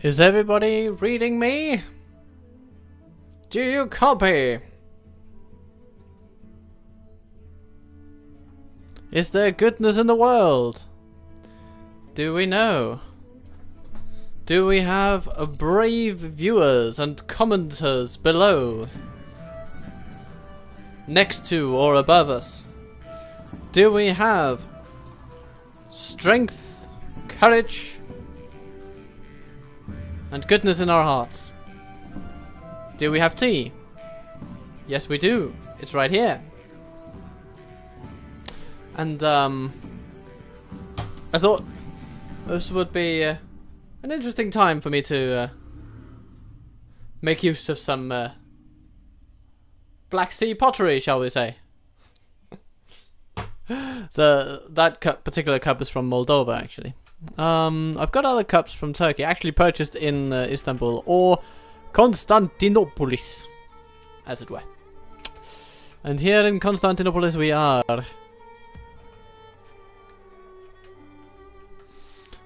Is everybody reading me? Do you copy? Is there goodness in the world? Do we know? Do we have brave viewers and commenters below? Next to or above us? Do we have strength, courage, and goodness in our hearts? Do we have tea? Yes, we do. It's right here. And I thought this would be an interesting time for me to make use of some Black Sea pottery, shall we say. So that particular cup is from Moldova, actually. I've got other cups from Turkey, actually purchased in Istanbul or Constantinopolis, as it were. And here in Constantinopolis we are.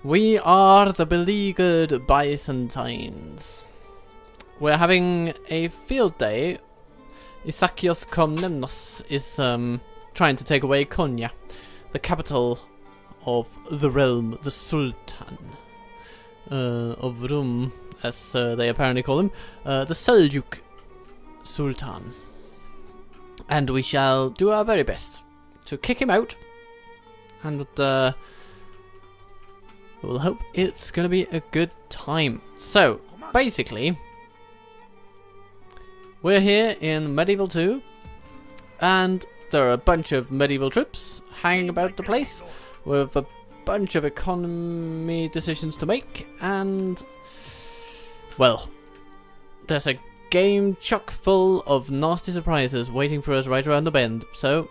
We are the beleaguered Byzantines. We're having a field day. Isakios Komnenos is trying to take away Konya, the capital of the realm, the Sultan of Rum, as they apparently call him, the Seljuk Sultan. And we shall do our very best to kick him out, and we'll hope it's going to be a good time. So, basically, we're here in Medieval 2, and there are a bunch of medieval troops hanging about the place with a bunch of economy decisions to make, and, well, there's a game chock full of nasty surprises waiting for us right around the bend. So,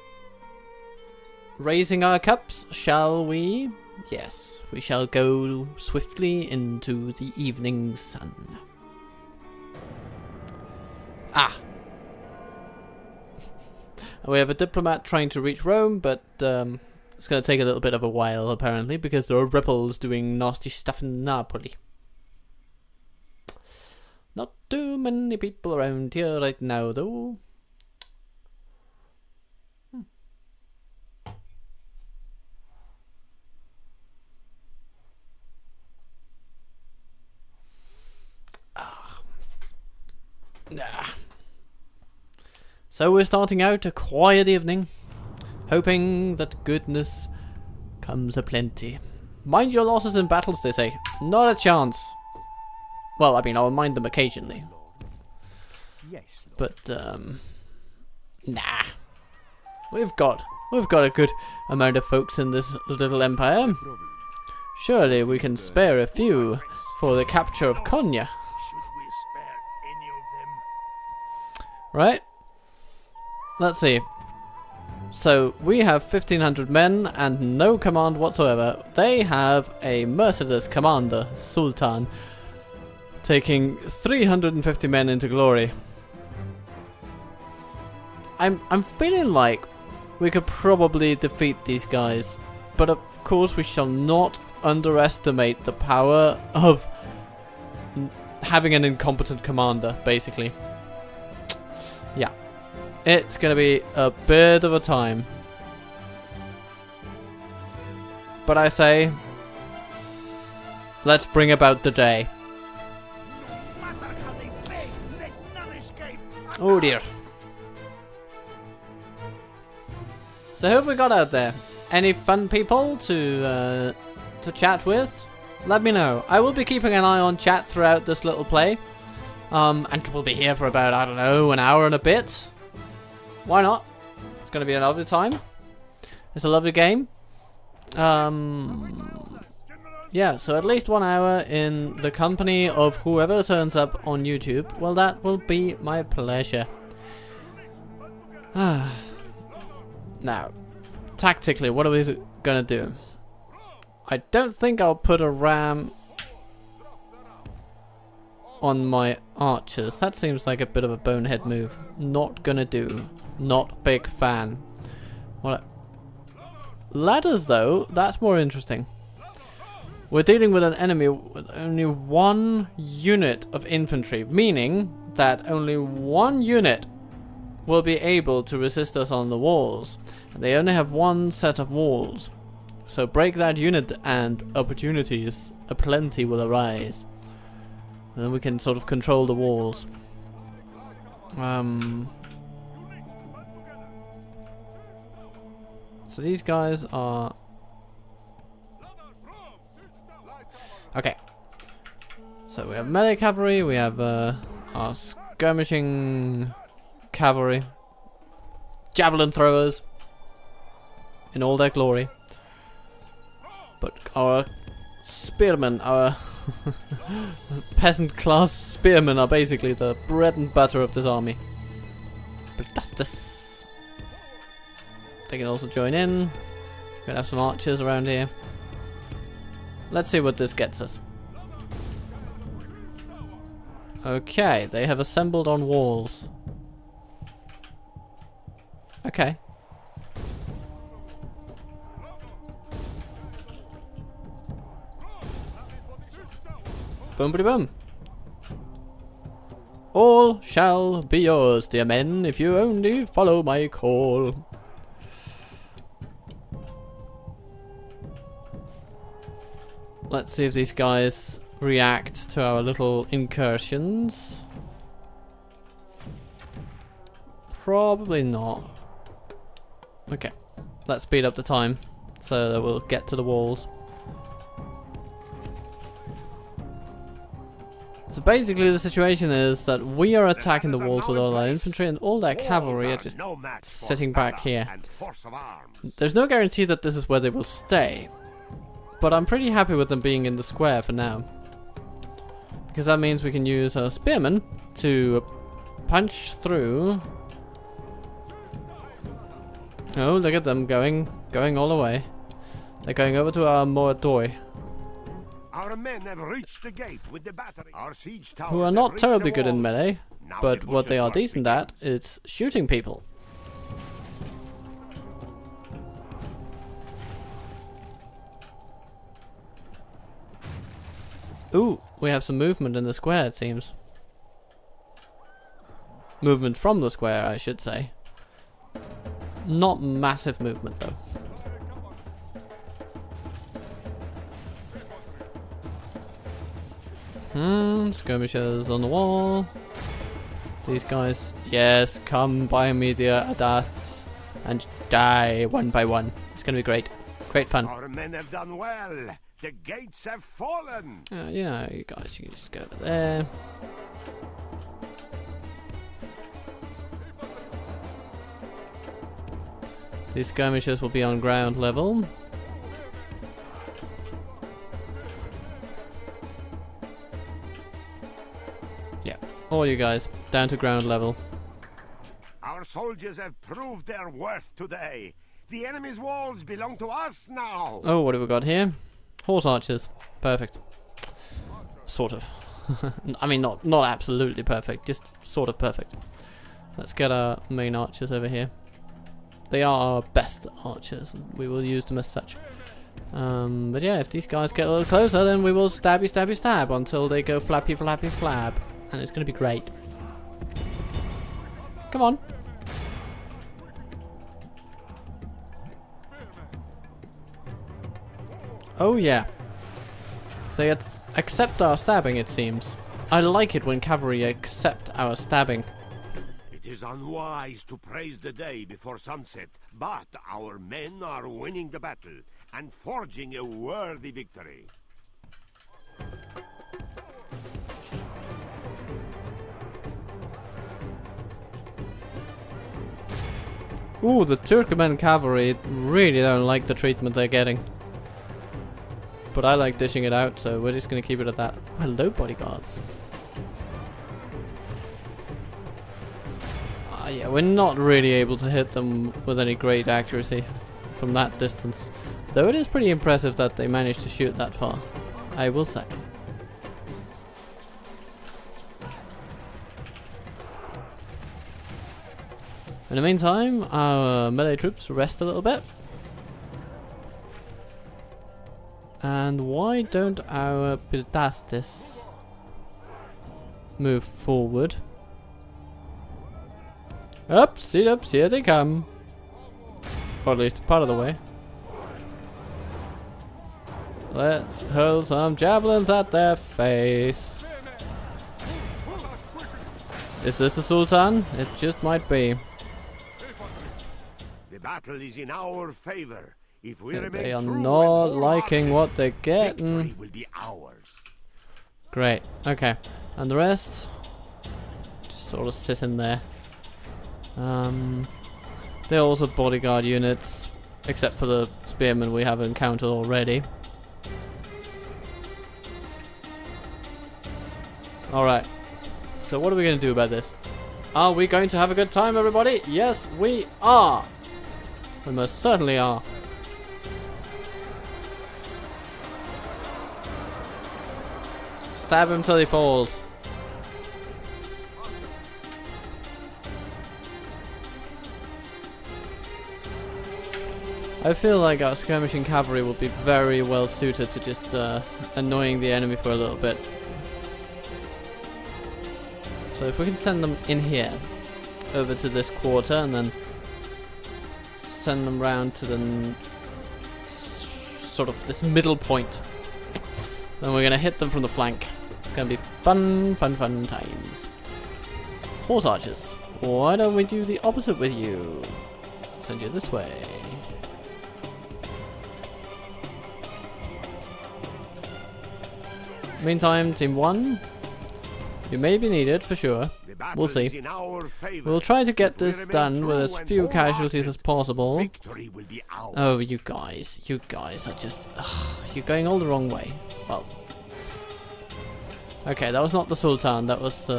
raising our cups, shall we? Yes, we shall go swiftly into the evening sun. Ah! We have a diplomat trying to reach Rome, but it's going to take a little bit of a while, apparently, because there are rebels doing nasty stuff in Napoli. Not too many people around here right now, though. Nah. So we're starting out a quiet evening, hoping that goodness comes aplenty. Mind your losses in battles, they say. Not a chance. Well, I mean, I'll mind them occasionally. But nah. We've got a good amount of folks in this little empire. Surely we can spare a few for the capture of Konya. Right? Let's see. So, we have 1,500 men and no command whatsoever. They have a merciless commander, Sultan, taking 350 men into glory. I'm feeling like we could probably defeat these guys, but of course we shall not underestimate the power of having an incompetent commander, basically. Yeah. It's going to be a bit of a time. But I say, let's bring about the day. Oh dear. So who have we got out there? Any fun people to chat with? Let me know. I will be keeping an eye on chat throughout this little play. And we'll be here for about, I don't know, an hour and a bit. Why not? It's going to be a lovely time. It's a lovely game. Yeah, so at least 1 hour in the company of whoever turns up on YouTube. Well, that will be my pleasure. Now, tactically, what are we going to do? I don't think I'll put a ram on my archers. That seems like a bit of a bonehead move. Not gonna do. Not big fan. What? Ladders, though, that's more interesting. We're dealing with an enemy with only 1 unit of infantry, meaning that only 1 unit will be able to resist us on the walls. And they only have 1 set of walls. So break that unit and opportunities aplenty will arise. And then we can sort of control the walls. So these guys are... Okay. So we have melee cavalry, we have our skirmishing cavalry, javelin throwers in all their glory. But our spearmen, our peasant class spearmen are basically the bread and butter of this army. But that's this. They can also join in. We're gonna have some archers around here. Let's see what this gets us. Okay, they have assembled on walls. Okay. Boom, bitty boom. All shall be yours, dear men, if you only follow my call. Let's see if these guys react to our little incursions. Probably not. Okay, let's speed up the time so that we'll get to the walls. So basically the situation is that we are attacking the walls with all our infantry and all their cavalry are just sitting back here. There's no guarantee that this is where they will stay. But I'm pretty happy with them being in the square for now. Because that means we can use our spearmen to punch through. Oh, look at them going all the way. They're going over to our Moradoi. Our men have reached the gate with the battery. Our siege towers who are not terribly good in melee, but what they are decent at is shooting people. Ooh, we have some movement in the square, it seems. Movement from the square, I should say. Not massive movement, though. Skirmishers on the wall. These guys, yes, come by me, dear Adaths, and die one by one. It's gonna be great. Great fun. Our men have done well. The gates have fallen. You know, you guys, you can just go over there. These skirmishers will be on ground level. Yeah, all you guys, down to ground level. Our soldiers have proved their worth today. The enemy's walls belong to us now. Oh, what have we got here? Horse archers. Perfect. Sort of. I mean, not absolutely perfect, just sort of perfect. Let's get our main archers over here. They are our best archers, and we will use them as such. But yeah, if these guys get a little closer, then we will stabby stabby stab until they go flappy flappy flab. And it's going to be great. Come on. Oh yeah. They accept our stabbing, it seems. I like it when cavalry accept our stabbing. It is unwise to praise the day before sunset, but our men are winning the battle and forging a worthy victory. Ooh, the Turkmen cavalry really don't like the treatment they're getting. But I like dishing it out, so we're just going to keep it at that. Oh, hello, bodyguards. Yeah, we're not really able to hit them with any great accuracy from that distance. Though it is pretty impressive that they managed to shoot that far, I will say. In the meantime, our melee troops rest a little bit. And why don't our Bildastis move forward? Oops, here they come. Or at least part of the way. Let's hurl some javelins at their face. Is this the Sultan? It just might be. The battle is in our favor. If we remain They are true not and liking wholehearted, what they're victory getting. will be ours. Great. Okay. And the rest? Just sort of sit in there. They're also bodyguard units, except for the spearmen we have encountered already. Alright. So what are we going to do about this? Are we going to have a good time, everybody? Yes, we are. We most certainly are. Stab him till he falls. I feel like our skirmishing cavalry will be very well suited to just annoying the enemy for a little bit. So if we can send them in here, over to this quarter, and then send them round to the sort of this middle point, then we're gonna hit them from the flank. It's gonna be fun times. Horse archers, why don't we do the opposite with you? Send you this way. Meantime, team 1, you may be needed for sure. We'll see. We'll try to get this done with as few casualties as possible. Oh, you guys are just... you're going all the wrong way. Well... Okay, that was not the Sultan, that was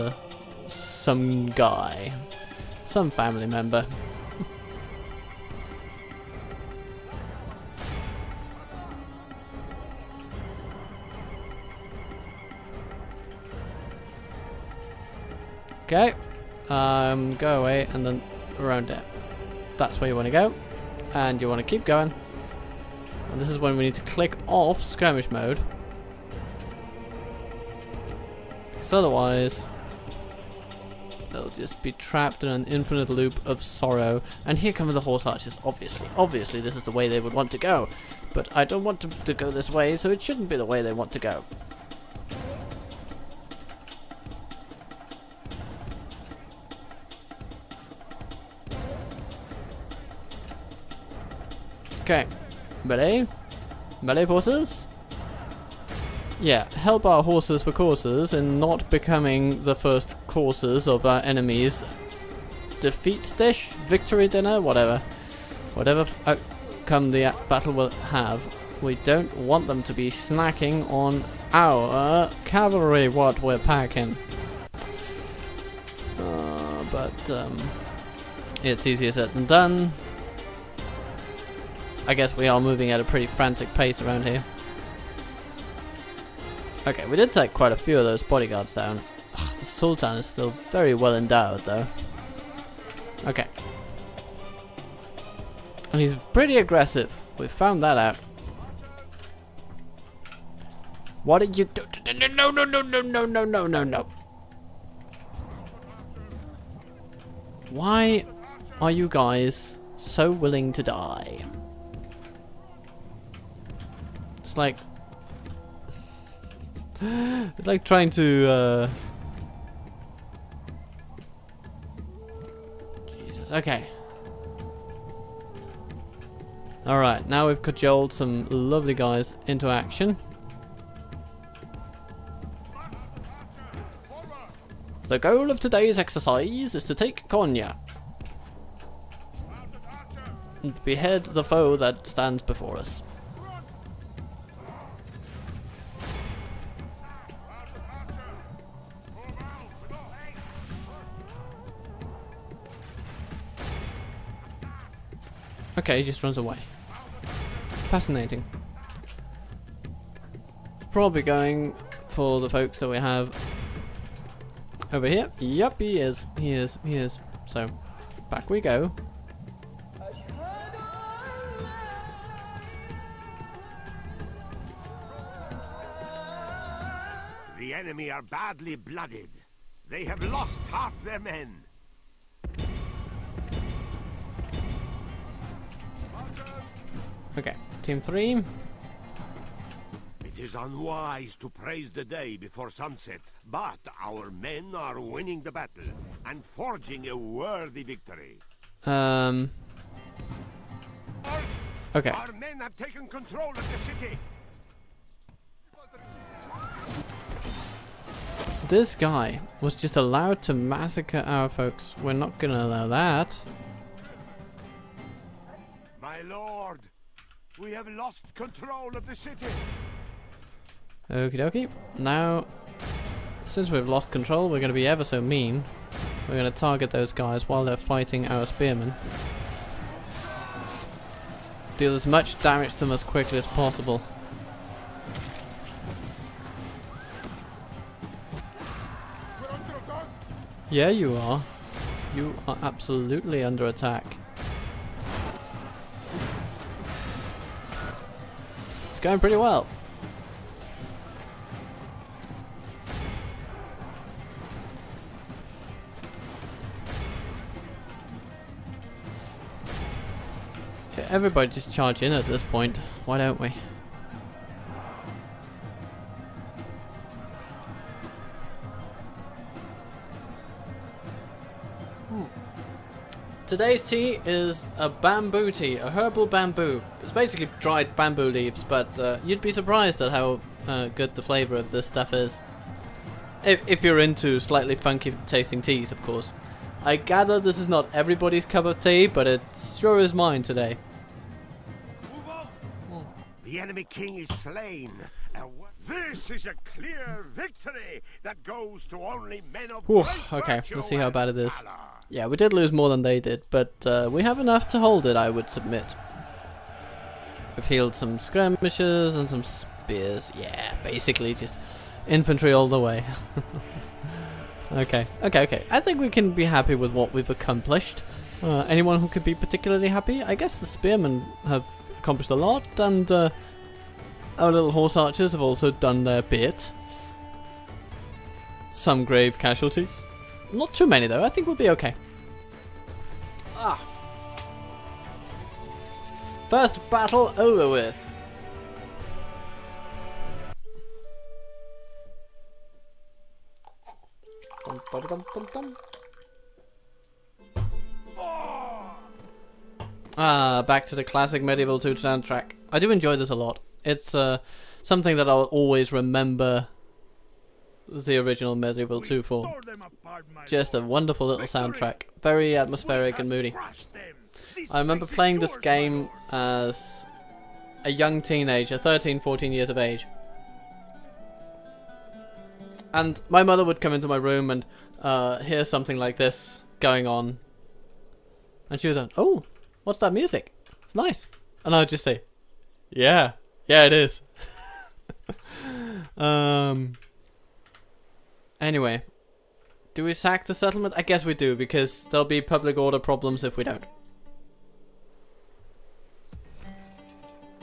some guy. Some family member. Okay, go away and then around there. That's where you want to go, and you want to keep going. And this is when we need to click off skirmish mode, because otherwise they'll just be trapped in an infinite loop of sorrow. And here come the horse archers. Obviously this is the way they would want to go, but I don't want them to go this way, so it shouldn't be the way they want to go. Okay, melee horses? Yeah, help our horses for courses in not becoming the first courses of our enemies' defeat dish, victory dinner, whatever outcome the battle will have. We don't want them to be snacking on our cavalry, what we're packing. But it's easier said than done. I guess we are moving at a pretty frantic pace around here. Okay, we did take quite a few of those bodyguards down. Ugh, the Sultan is still very well endowed though. Okay. And he's pretty aggressive. We found that out. What did you do? No. Why are you guys so willing to die? It's like... it's like trying to... Jesus, okay. Alright, now we've cajoled some lovely guys into action. The goal of today's exercise is to take Konya and behead the foe that stands before us. Okay, he just runs away. Fascinating. Probably going for the folks that we have over here. Yep, he is. He is. So, back we go. The enemy are badly blooded. They have lost half their men. Okay, team 3. It is unwise to praise the day before sunset, but our men are winning the battle and forging a worthy victory. Okay. Our men have taken control of the city. This guy was just allowed to massacre our folks. We're not gonna allow that. My lord, we have lost control of the city. Okie dokie. Now, since we've lost control, we're gonna be ever so mean. We're gonna target those guys while they're fighting our spearmen. Deal as much damage to them as quickly as possible. Yeah, you are. You are absolutely under attack. It's going pretty well. Yeah, everybody just charge in at this point. Why don't we? Today's tea is a bamboo tea, a herbal bamboo. It's basically dried bamboo leaves, but you'd be surprised at how good the flavour of this stuff is. If you're into slightly funky tasting teas, of course. I gather this is not everybody's cup of tea, but it sure is mine today. The enemy king is slain. This is a clear victory that goes to only men of great Okay, virtue let's see how and bad it is. valor. Yeah, we did lose more than they did, but we have enough to hold it, I would submit. We've healed some skirmishes and some spears. Yeah, basically just infantry all the way. Okay. I think we can be happy with what we've accomplished. Anyone who could be particularly happy? I guess the spearmen have accomplished a lot, and our little horse archers have also done their bit. Some grave casualties. Not too many though, I think we'll be okay. First battle over with. Dum, ba-da-dum, dum, dum. Back to the classic Medieval 2 soundtrack. I do enjoy this a lot. It's something that I'll always remember the original Medieval 2 for. Just a wonderful little soundtrack. Very atmospheric and moody. I remember playing this game as a young teenager, 13, 14 years of age. And my mother would come into my room and hear something like this going on. And she was like, "Oh, what's that music? It's nice." And I would just say, yeah, it is. Anyway, do we sack the settlement? I guess we do, because there'll be public order problems if we don't.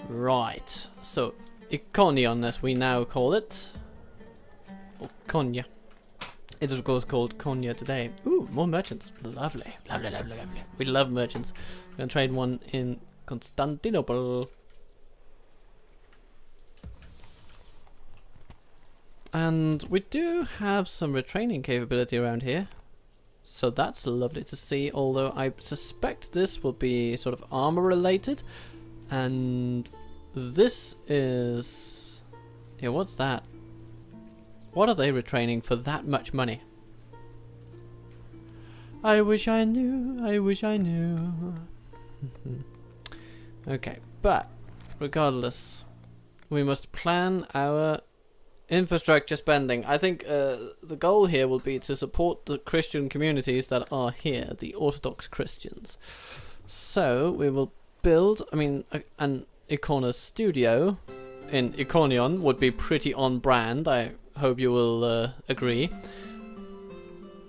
Right, so Iconion, as we now call it. Or Konya. It is of course called Konya today. Ooh, more merchants. Lovely. Lovely. We love merchants. We're gonna trade one in Constantinople. And we do have some retraining capability around here. So that's lovely to see, although I suspect this will be sort of armor related. And this is... yeah, what's that? What are they retraining for that much money? I wish I knew. Okay, but regardless, we must plan our infrastructure spending. I think the goal here will be to support the Christian communities that are here, the Orthodox Christians. So we will build, an Icona studio in Iconion would be pretty on brand. I hope you will agree.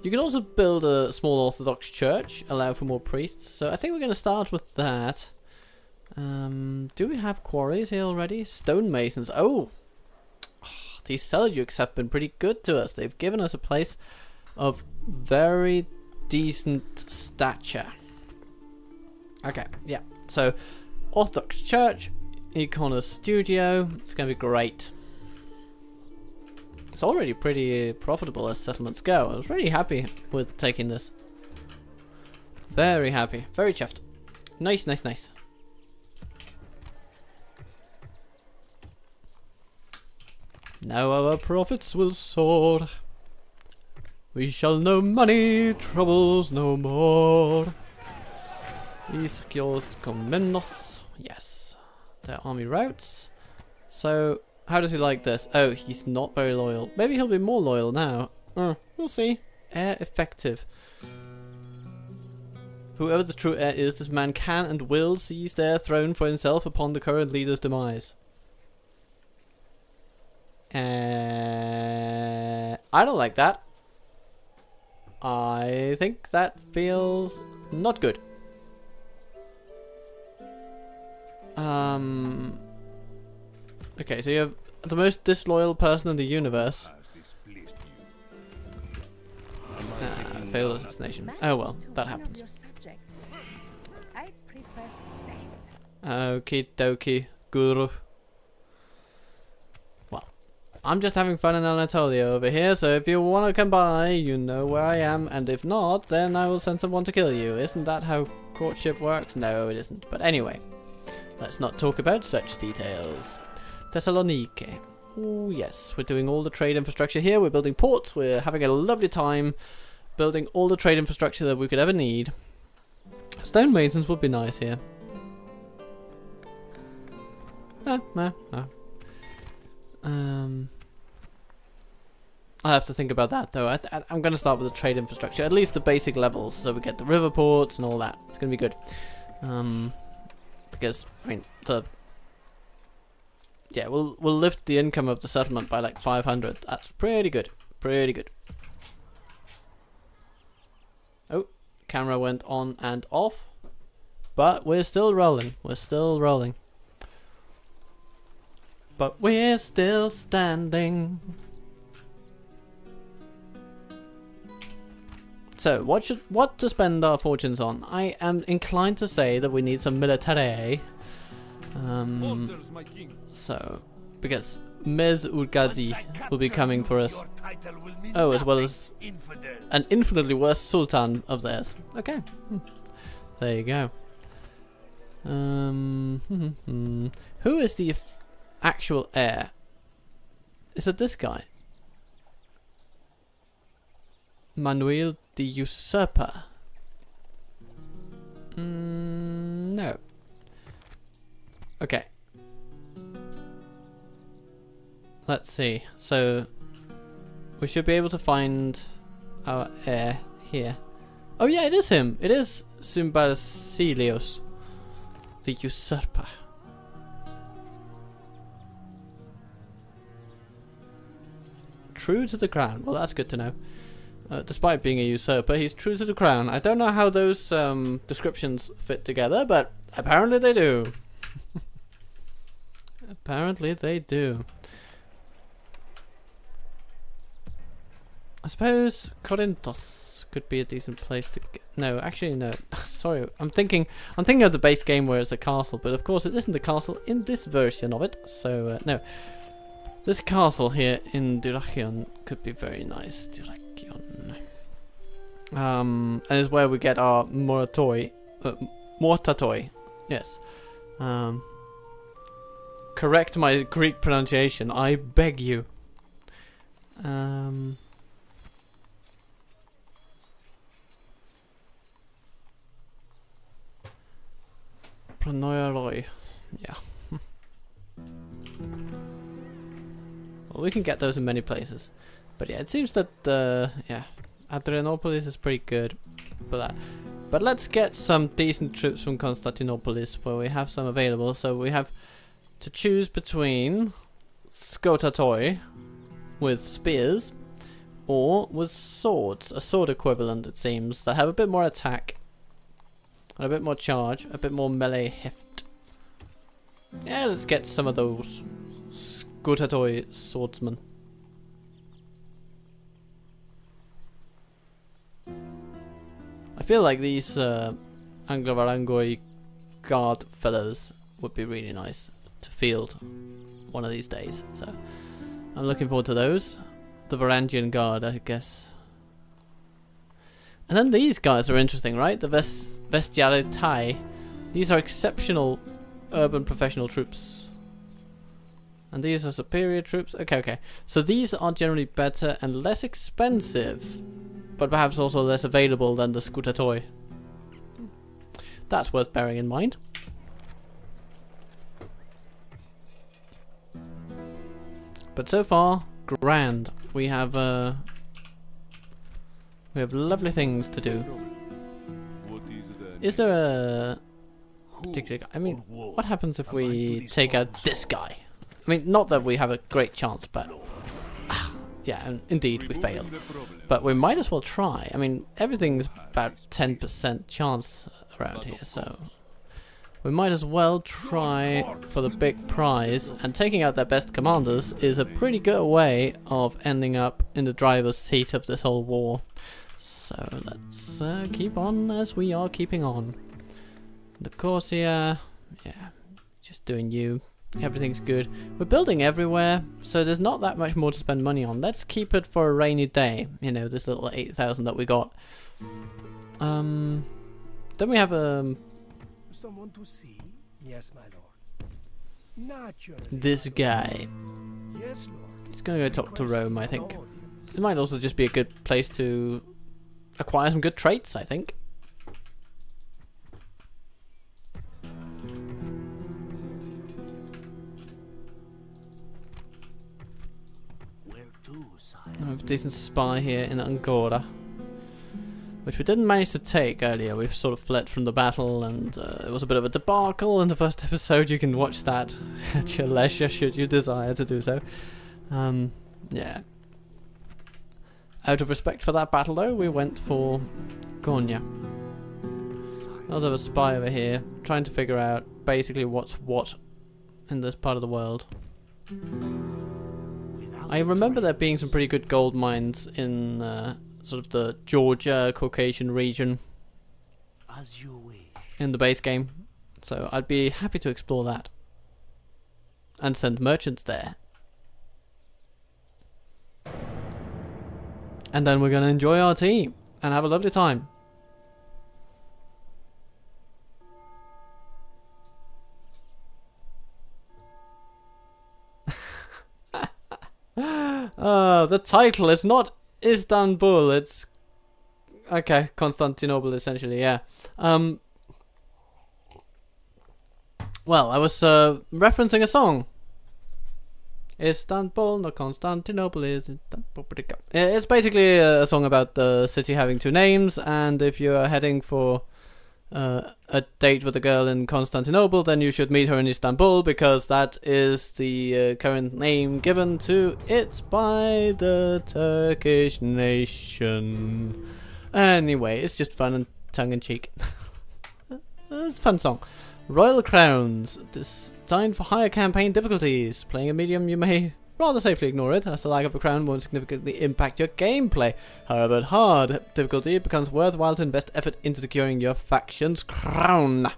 You can also build a small Orthodox church, allow for more priests. So I think we're going to start with that. Do we have quarries here already? Stonemasons. Oh, these Seljuks have been pretty good to us. They've given us a place of very decent stature. Okay, yeah. So, Orthodox Church, e-commerce studio. It's going to be great. It's already pretty profitable as settlements go. I was really happy with taking this. Very happy. Very chuffed. Nice, nice, nice. Now our profits will soar. We shall know money troubles no more. Isakios Komnenos. Yes. Their army routes. So, how does he like this? Oh, he's not very loyal. Maybe he'll be more loyal now. We'll see. Heir effective. Whoever the true heir is, this man can and will seize their throne for himself upon the current leader's demise. I don't like that. I think that feels not good. Okay, so you have the most disloyal person in the universe. Failed assassination. Oh well, that happens. Okie dokie, guru. Well, I'm just having fun in Anatolia over here, so if you want to come by, you know where I am, and if not, then I will send someone to kill you. Isn't that how courtship works? No, it isn't. But anyway, let's not talk about such details. Thessaloniki. Oh yes, we're doing all the trade infrastructure here. We're building ports. We're having a lovely time building all the trade infrastructure that we could ever need. Stonemasons would be nice here. I'll have to think about that though. I'm going to start with the trade infrastructure, at least the basic levels, so we get the river ports and all that. It's going to be good. Because I mean, we'll lift the income of the settlement by like 500. That's pretty good. Pretty good. Oh, camera went on and off, but we're still rolling. We're still rolling. But we're still standing. So, what to spend our fortunes on? I am inclined to say that we need some military. So, because Mez Urgazi will be coming for us. Oh, as well as an infinitely worse sultan of theirs. Okay, there you go. Who is the actual heir? Is it this guy? Manuel the Usurper? No. Okay. Let's see. So we should be able to find our heir here. Oh yeah, it is him. It is Symbasilios the Usurper. True to the crown. Well, that's good to know. Despite being a usurper, he's true to the crown. I don't know how those descriptions fit together, but apparently they do. Apparently they do. I suppose Corinthos could be a decent place to get. No, actually no. Sorry, I'm thinking of the base game where it's a castle, but of course it isn't a castle in this version of it. So no. This castle here in Dyrrachion could be very nice. Dyrrachion. And is where we get our Mortatoi. Yes. Correct my Greek pronunciation, I beg you. Pranoiaroi. Yeah. Well, we can get those in many places. But yeah, it seems that Adrianopolis is pretty good for that. But let's get some decent troops from Constantinopolis where we have some available. So we have to choose between Skotatoi with spears or with swords. A sword equivalent, it seems, that have a bit more attack and a bit more charge, a bit more melee heft. Yeah, let's get some of those Skotatoi swordsmen. I feel like these Anglo-Varangoi guard fellows would be really nice to field one of these days. So I'm looking forward to those. The Varangian guard, I guess. And then these guys are interesting, right? The Vestiare Tai. These are exceptional urban professional troops. And these are superior troops. Okay, okay. So these are generally better and less expensive, but perhaps also less available than the Scutatoi. That's worth bearing in mind. But so far, grand. We have lovely things to do. Is there a particular guy? I mean, what happens if we take out this guy? I mean, not that we have a great chance, but yeah, and indeed we failed. But we might as well try. I mean, everything's about 10% chance around here, so we might as well try for the big prize. And taking out their best commanders is a pretty good way of ending up in the driver's seat of this whole war. So let's keep on as we are keeping on. The Corsair, yeah, just doing you. Everything's good. We're building everywhere, so there's not that much more to spend money on. Let's keep it for a rainy day. You know, this little 8,000 that we got. Then we have someone to see? Yes, my lord. Naturally. This guy. Yes, lord. He's gonna go talk to Rome, I think. It might also just be a good place to acquire some good traits, I think. I have a decent spy here in Angora, which we didn't manage to take earlier. We've sort of fled from the battle, and it was a bit of a debacle in the first episode. You can watch that at your leisure, should you desire to do so. Yeah. Out of respect for that battle, though, we went for Gornia. I also have a spy over here, trying to figure out basically what's what in this part of the world. I remember there being some pretty good gold mines in sort of the Georgia, Caucasian region As you wish. in the base game. So I'd be happy to explore that. And send merchants there. And then we're going to enjoy our tea and have a lovely time. The title is not Istanbul, it's okay, Constantinople essentially, yeah. Well, I was referencing a song. Istanbul, not Constantinople, is Istanbul. It's basically a song about the city having two names, and if you're heading for a date with a girl in Constantinople, then you should meet her in Istanbul, because that is the current name given to it by the Turkish nation. Anyway, it's just fun and tongue-in-cheek. It's a fun song. Royal Crowns, designed for higher campaign difficulties. Playing a medium, you may rather safely ignore it, as the lack of a crown won't significantly impact your gameplay. However, at hard difficulty, it becomes worthwhile to invest effort into securing your faction's crown.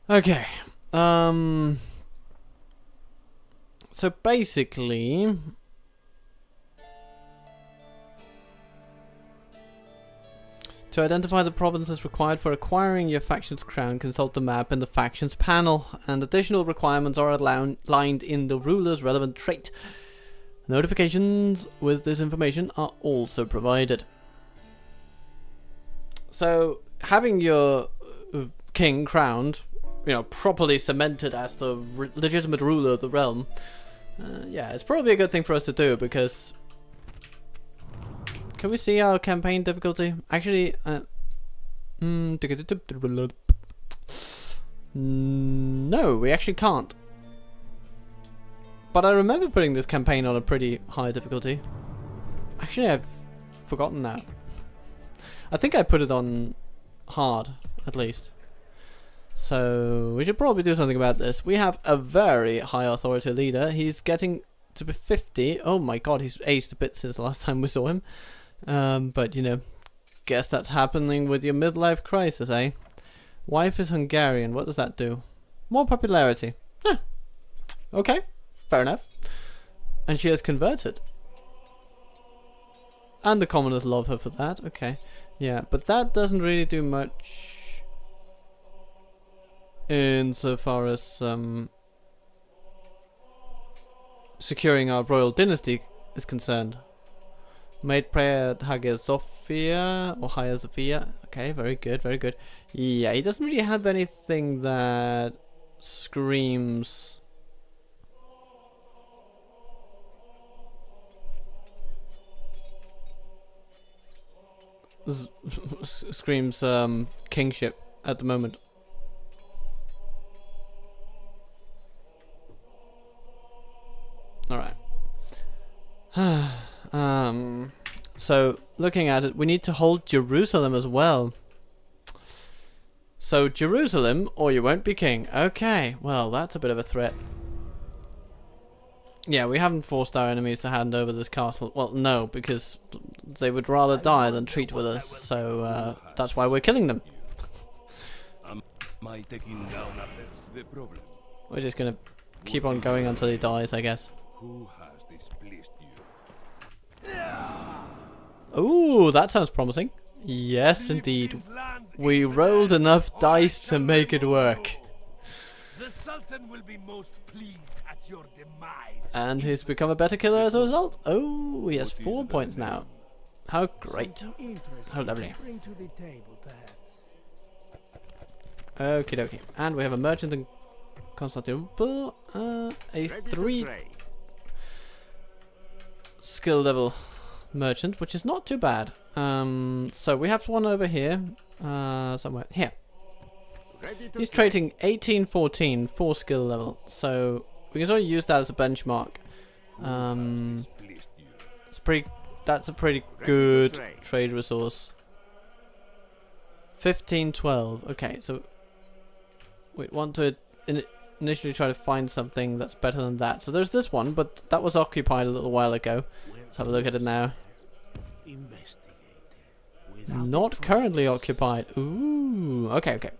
Okay. So basically, to identify the provinces required for acquiring your faction's crown, consult the map in the factions panel, and additional requirements are outlined in the ruler's relevant trait. Notifications with this information are also provided. So, having your king crowned, you know, properly cemented as the legitimate ruler of the realm, yeah, it's probably a good thing for us to do, because... Can we see our campaign difficulty? Actually, no, we actually can't. But I remember putting this campaign on a pretty high difficulty. Actually, I've forgotten that. I think I put it on hard, at least. So, we should probably do something about this. We have a very high authority leader. He's getting to be 50. Oh my god, he's aged a bit since the last time we saw him. But, you know, guess that's happening with your midlife crisis, eh? Wife is Hungarian. What does that do? More popularity. Huh. Okay, fair enough. And she has converted. And the commoners love her for that. Okay, yeah, but that doesn't really do much insofar as securing our royal dynasty is concerned. Made prayer at Hagia Sophia or Hagia Sophia. Okay, very good, very good. Yeah, he doesn't really have anything that screams screams kingship at the moment. All right. So looking at it, we need to hold Jerusalem as well. So Jerusalem, or you won't be king. Okay, well that's a bit of a threat. Yeah, we haven't forced our enemies to hand over this castle. Well, no, because they would rather die than treat with us. So that's why we're killing them. We're just gonna keep on going until he dies, I guess. Who has displeased you? Ooh, that sounds promising. Yes, indeed. We rolled enough dice to make it work. The Sultan will be most pleased at your demise. And he's become a better killer as a result. Oh, he has 4 points now. How great. How lovely. Bring to the table, perhaps. Okie dokie. And we have a merchant in Constantinople. A 3 skill level merchant, which is not too bad. So we have one over here. Somewhere. Here. He's trading 1814, 4 skill level. So we can sort of use that as a benchmark. That's a pretty good trade resource. 1512. Okay, so we want to initially try to find something that's better than that. So there's this one, but that was occupied a little while ago. Let's have a look at it now. Not currently occupied. Ooh, okay, okay.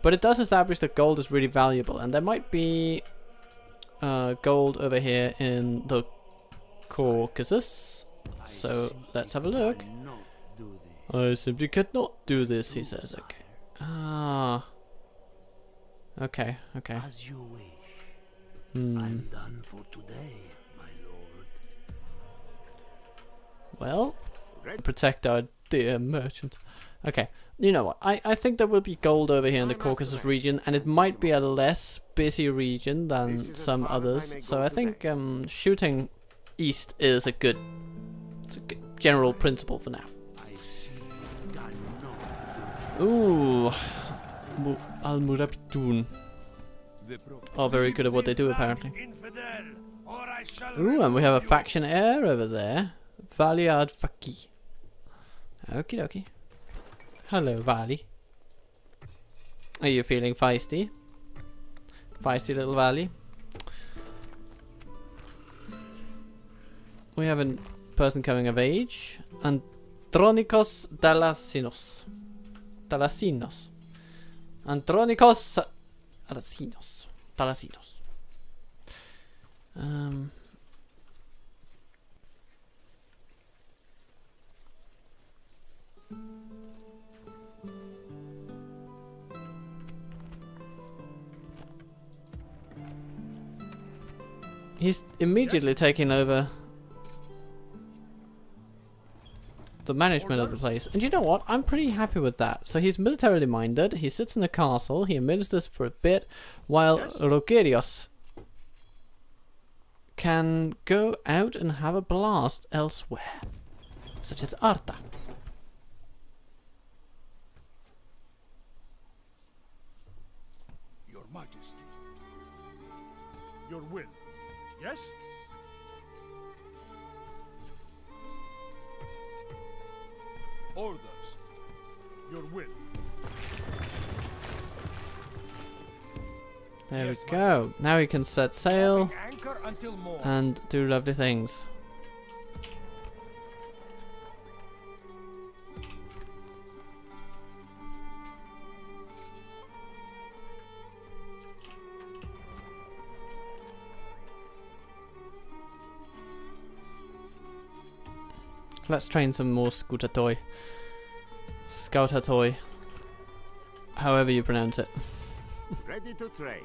But it does establish that gold is really valuable, and there might be gold over here in the Caucasus. So let's have a look. I simply cannot do this, he says. Okay. Ah. Okay, okay. As you wish. I'm done for today, my lord. Well, protect our dear merchants. Okay, you know what? I think there will be gold over here in the Caucasus region, and it might be a less busy region than some others. So I think shooting east is a good general principle for now. Ooh, Al-Murabitun are very good at what they do, apparently. Ooh, and we have a faction heir over there, Valiad Faki. Okie dokie. Hello, Vali. Are you feeling feisty? Feisty little Vali. We have a person coming of age. Andronikos Dalasinos. Andronikos Dalasinos. He's immediately taking over the management of the place. And you know what? I'm pretty happy with that. So he's militarily minded. He sits in a castle. He administers for a bit. While Rogerios can go out and have a blast elsewhere. Such as Arta. Your Majesty. Your will. Yes? Orders. Your will. There we go. Now we can set sail and do lovely things. Let's train some more Scoutatoi. Scoutatoi. However you pronounce it. Ready to trade.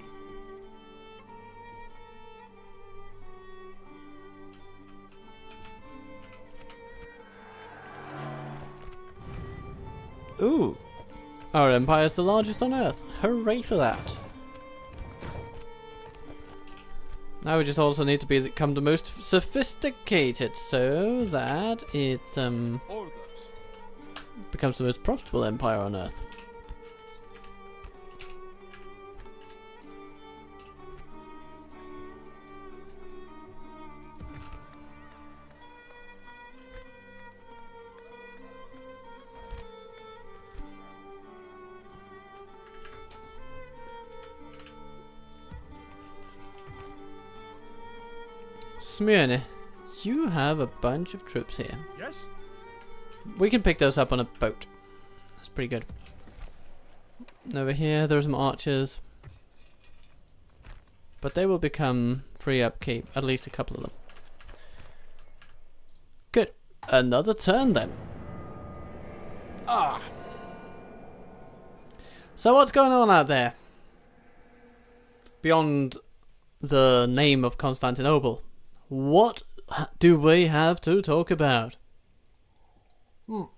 Ooh. Our empire is the largest on Earth. Hooray for that. Now we just also need to become the most sophisticated so that it becomes the most profitable empire on Earth. Smyrna, you have a bunch of troops here. Yes? We can pick those up on a boat. That's pretty good. Over here, there are some archers. But they will become free upkeep, at least a couple of them. Good. Another turn then. Ah. So what's going on out there? Beyond the name of Constantinople. What do we have to talk about? Ooh.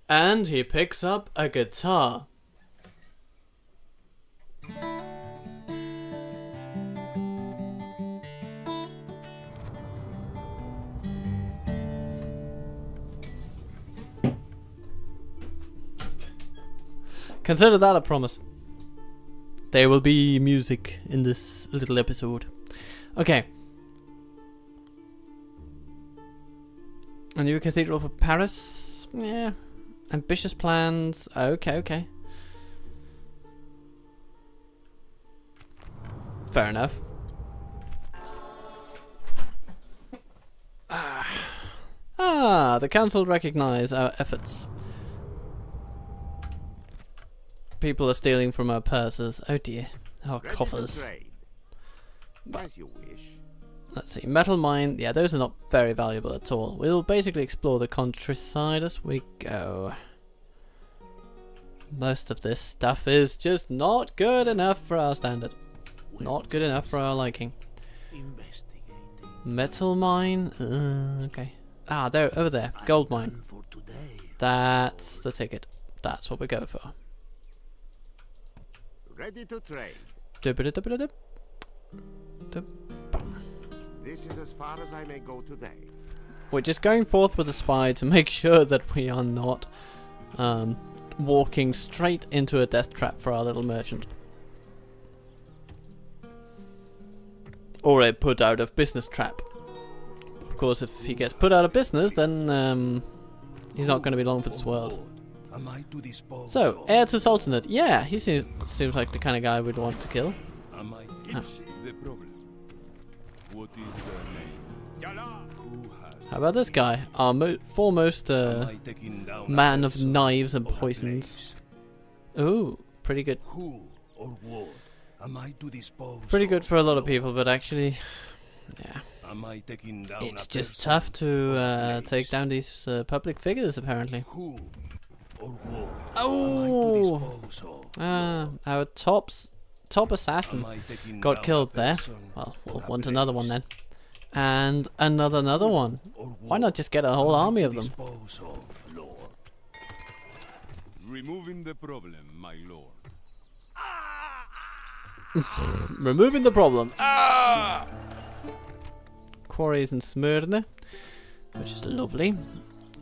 And he picks up a guitar. Consider that a promise. There will be music in this little episode. Okay. A new cathedral for Paris? Yeah. Ambitious plans. Okay, okay. Fair enough. The council recognize our efforts. People are stealing from our purses. Oh dear. Our coffers. As you wish. Let's see. Metal mine. Yeah, those are not very valuable at all. We'll basically explore the countryside as we go. Most of this stuff is just not good enough for our standard. Not good enough for our liking. Metal mine. Okay. Ah, there, over there. Gold mine. That's the ticket. That's what we go for. Ready to trade. This is as far as I may go today. We're just going forth with a spy to make sure that we are not walking straight into a death trap for our little merchant. Or a put out of business trap. Of course, if he gets put out of business, then he's not going to be long for this world. So, heir to Sultanate. Yeah, he seems like the kind of guy we'd want to kill. How about this guy? Our foremost man of knives and poisons. Ooh, pretty good. Pretty good for a lot of people, but actually, yeah. It's just tough to take down these public figures, apparently. Oh! Our top assassin got killed there. Well, we'll want another one then. And another one. Why not just get a whole army of them? Removing the problem, my lord. Removing the problem. Quarries in Smyrna, which is lovely.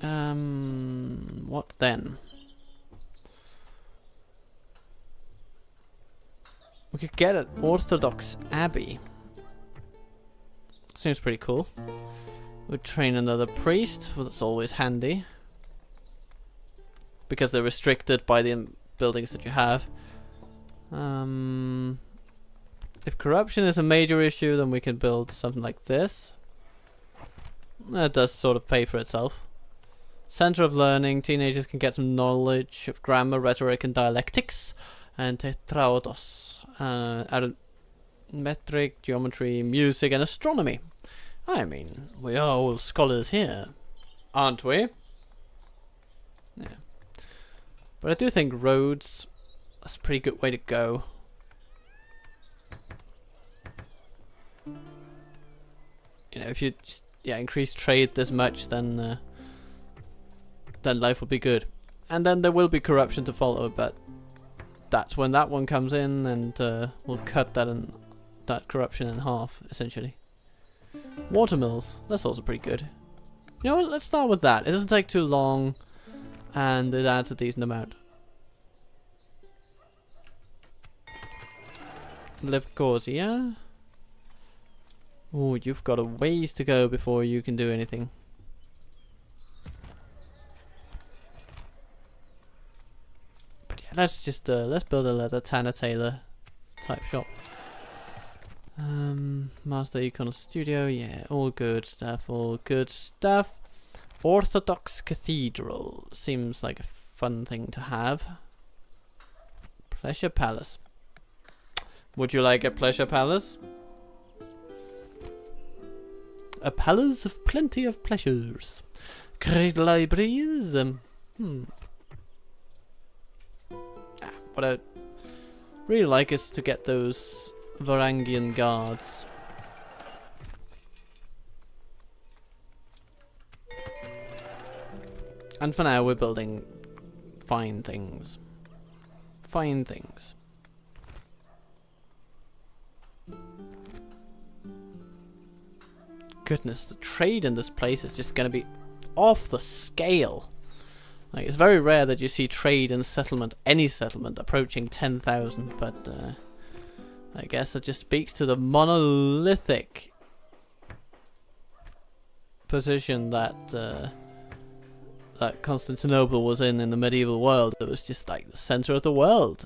What then? We could get an Orthodox Abbey. Seems pretty cool. We'll train another priest, well, that's always handy. Because they're restricted by the buildings that you have. If corruption is a major issue, then we can build something like this. That does sort of pay for itself. Center of learning. Teenagers can get some knowledge of grammar, rhetoric, and dialectics. And tetraudos. Arithmetic, geometry, music, and astronomy. I mean, we are all scholars here, aren't we? Yeah. But I do think roads, that's a pretty good way to go. You know, if you just, increase trade this much, then life will be good. And then there will be corruption to follow, but that's when that one comes in, and we'll cut that corruption in half, essentially. Watermills, that's also pretty good. You know what, let's start with that. It doesn't take too long, and it adds a decent amount. Levkozia. Oh, you've got a ways to go before you can do anything. But yeah, let's just let's build a leather Tanner Taylor type shop. Master Econ Studio, yeah, all good stuff, all good stuff. Orthodox Cathedral seems like a fun thing to have. Pleasure Palace. Would you like a Pleasure Palace? A palace of plenty of pleasures. Great libraries. What I'd really like is to get those Varangian guards. And for now, we're building fine things. Fine things. Goodness, the trade in this place is just going to be off the scale. Like, it's very rare that you see trade in settlement, any settlement, approaching 10,000, but I guess it just speaks to the monolithic position that that Constantinople was in the medieval world. It was just like the center of the world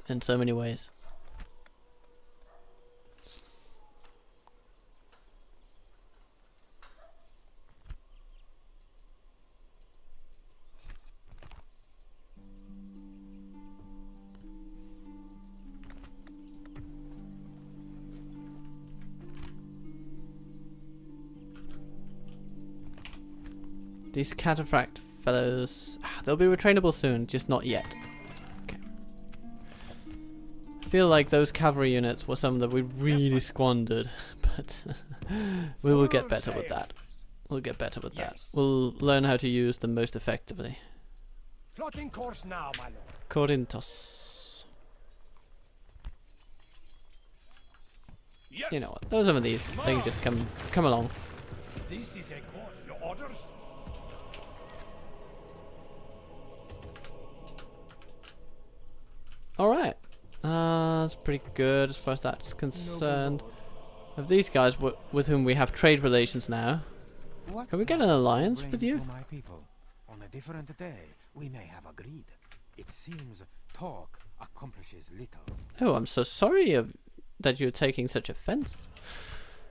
in so many ways. These cataphract fellows, they'll be retrainable soon, just not yet. Okay. I feel like those cavalry units were some that we really squandered, but we will get better with that. We'll get better with that. We'll learn how to use them most effectively. Plotting course now, my lord. Corinthos. Yes. You know what? Those are these. They can just come along. This is a course. Your orders? Alright. That's pretty good as far as that's concerned. Of these guys with whom we have trade relations now. Can we get an alliance with you? My people. On a different day, we may have agreed. It seems talk accomplishes little. Oh, I'm so sorry that you're taking such offense.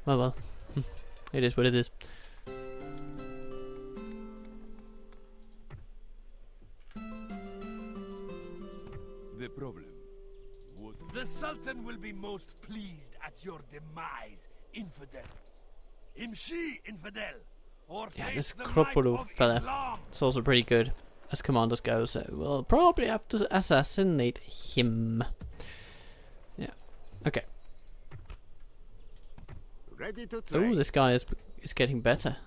Well, it is what it is. The problem. What? The Sultan will be most pleased at your demise, infidel. Imshi, infidel. Or Yeah, face this the might Kropolov of fella, Islam. it's also pretty good as commanders go, so we'll probably have to assassinate him. Yeah, okay. Ready to Oh, trade. this guy is getting better.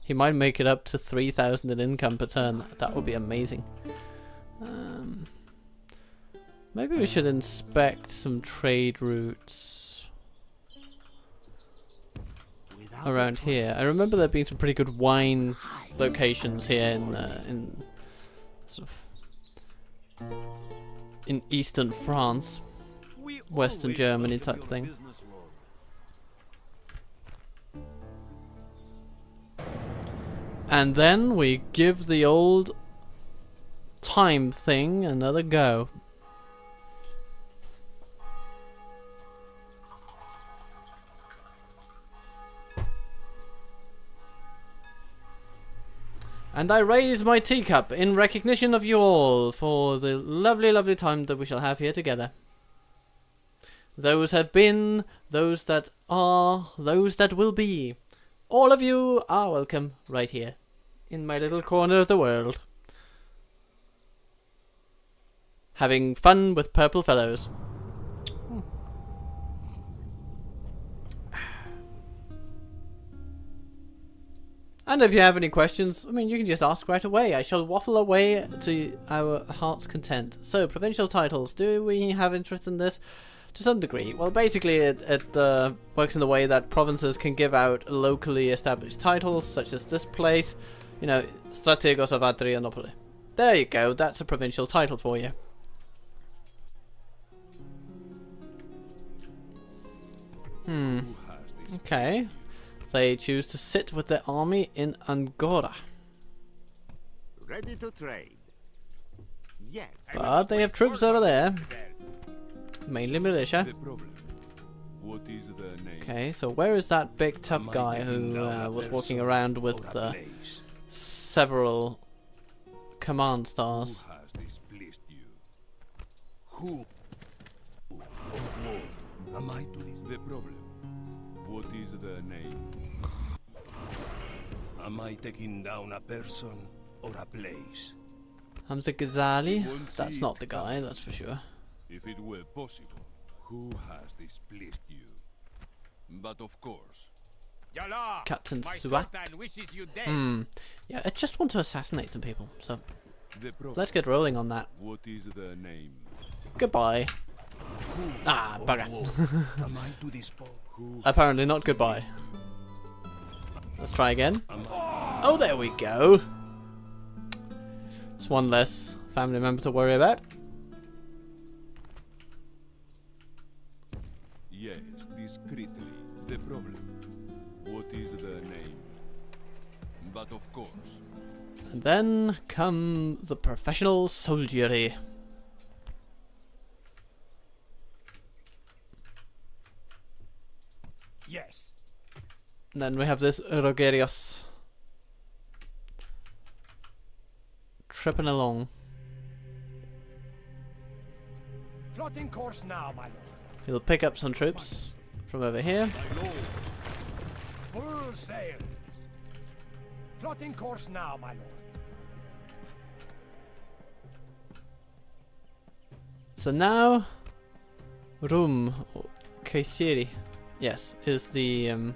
He might make it up to 3,000 in income per turn. That would be amazing. Maybe we should inspect some trade routes around here. I remember there being some pretty good wine locations here in sort of in eastern France, Western Germany type thing. And then we give the old time thing another go. And I raise my teacup in recognition of you all for the lovely, lovely time that we shall have here together. Those have been, those that are, those that will be. All of you are welcome right here in my little corner of the world. Having fun with purple fellows. And if you have any questions, I mean, you can just ask right away. I shall waffle away to our heart's content. So, provincial titles. Do we have interest in this? To some degree. Well, basically, it works in the way that provinces can give out locally established titles, such as this place. You know, Strategos of Adrianople. There you go. That's a provincial title for you. Okay. They choose to sit with their army in Angora. Ready to trade. Yes. But they have troops over there. Mainly militia. The problem. What is the name? Okay, so where is that big tough guy who was walking around with several command stars? Who has displeased you? Who? Am I to this? The problem. What is the name? Am I taking down a person or a place? Hamza Ghazali? That's not the guy, that's for sure. If it were possible, who has displeased you? But of course. Captain Suat. Yeah, I just want to assassinate some people, so let's get rolling on that. What is the name? Goodbye. Ah, bugger. Am I to dispose? Apparently not goodbye. Let's try again. Oh, there we go. It's one less family member to worry about. Yes, discreetly. The problem. What is the name? But of course. And then come the professional soldiery. Yes. And then we have this Rogerios tripping along. Plotting course now, my lord. He'll pick up some troops from over here. My lord. Full sails. Plotting course now, my lord. So now, Rum, or Kayseri, yes, is the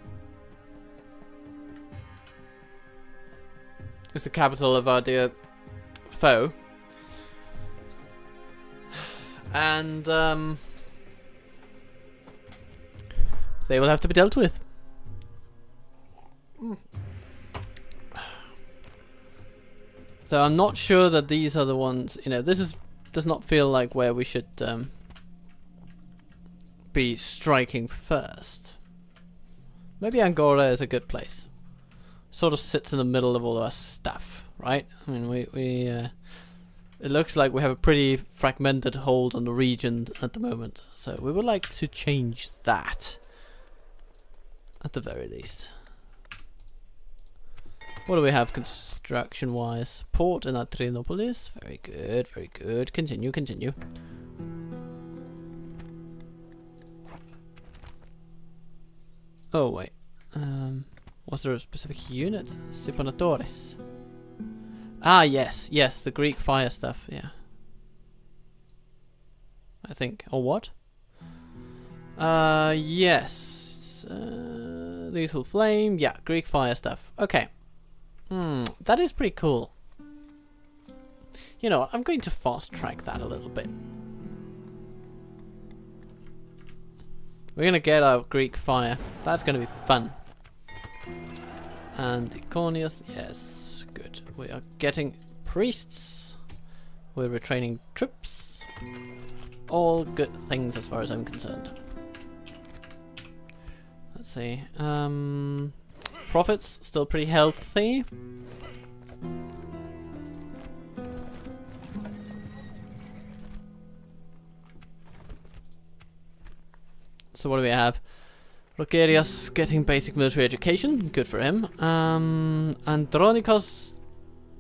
capital of our dear foe, and they will have to be dealt with. So I'm not sure that these are the ones. You know, does not feel like where we should be striking first. Maybe Angora is a good place. Sort of sits in the middle of all our stuff, right? I mean, it looks like we have a pretty fragmented hold on the region at the moment, so we would like to change that at the very least. What do we have construction wise? Port in Adrianopolis. Very good, very good. Continue, continue. Oh wait. Was there a specific unit? Siphonatores. Ah yes, yes, the Greek fire stuff, yeah. I think. Or what? Yes. Lethal flame, yeah, Greek fire stuff. Okay. That is pretty cool. You know what, I'm going to fast track that a little bit. We're gonna get our Greek fire. That's gonna be fun. And Iconius, yes, good. We are getting priests. We're retraining troops. All good things as far as I'm concerned. Let's see. Profits still pretty healthy. So what do we have? Rogerius getting basic military education, good for him. Andronikos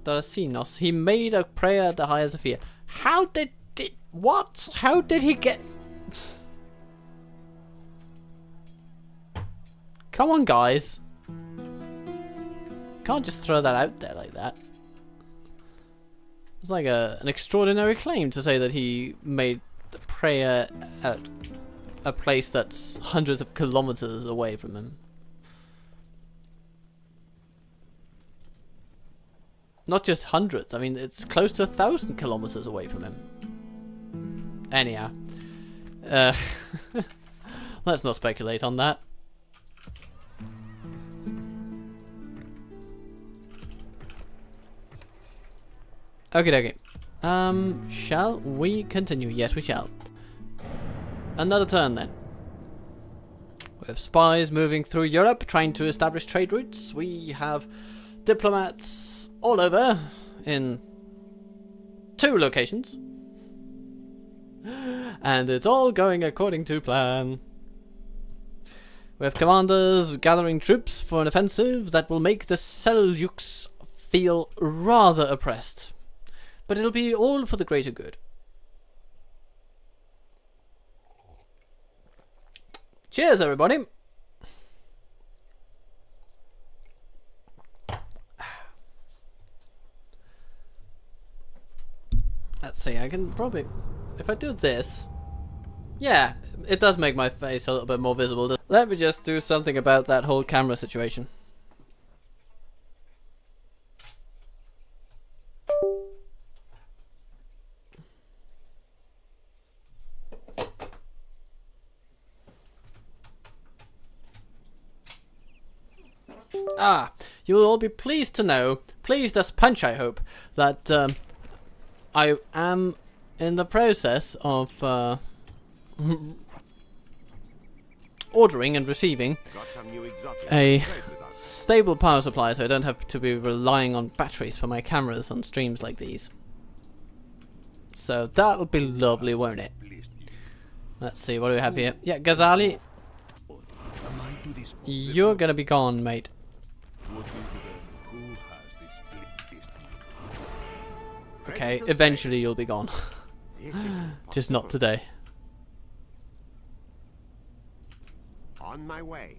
Darasinos. He made a prayer at the higher Sophia. How did what? How did he get? Come on, guys. Can't just throw that out there like that. It's like an extraordinary claim to say that he made a prayer at a place that's hundreds of kilometers away from him. Not just hundreds, I mean, it's close to 1,000 kilometers away from him. Anyhow. Let's not speculate on that. Okie dokie. Shall we continue? Yes, we shall. Another turn then. We have spies moving through Europe, trying to establish trade routes. We have diplomats all over in 2 locations. And it's all going according to plan. We have commanders gathering troops for an offensive that will make the Seljuks feel rather oppressed. But it'll be all for the greater good. Cheers, everybody! Let's see, I can probably... If I do this... Yeah, it does make my face a little bit more visible. Let me just do something about that whole camera situation. Ah, you'll all be pleased to know, pleased as punch I hope, that I am in the process of ordering and receiving a stable power supply so I don't have to be relying on batteries for my cameras on streams like these. So that'll be lovely, won't it? Let's see, what do we have here? Yeah, Ghazali, you're gonna be gone, mate. Okay, eventually you'll be gone. Just not today. On my way.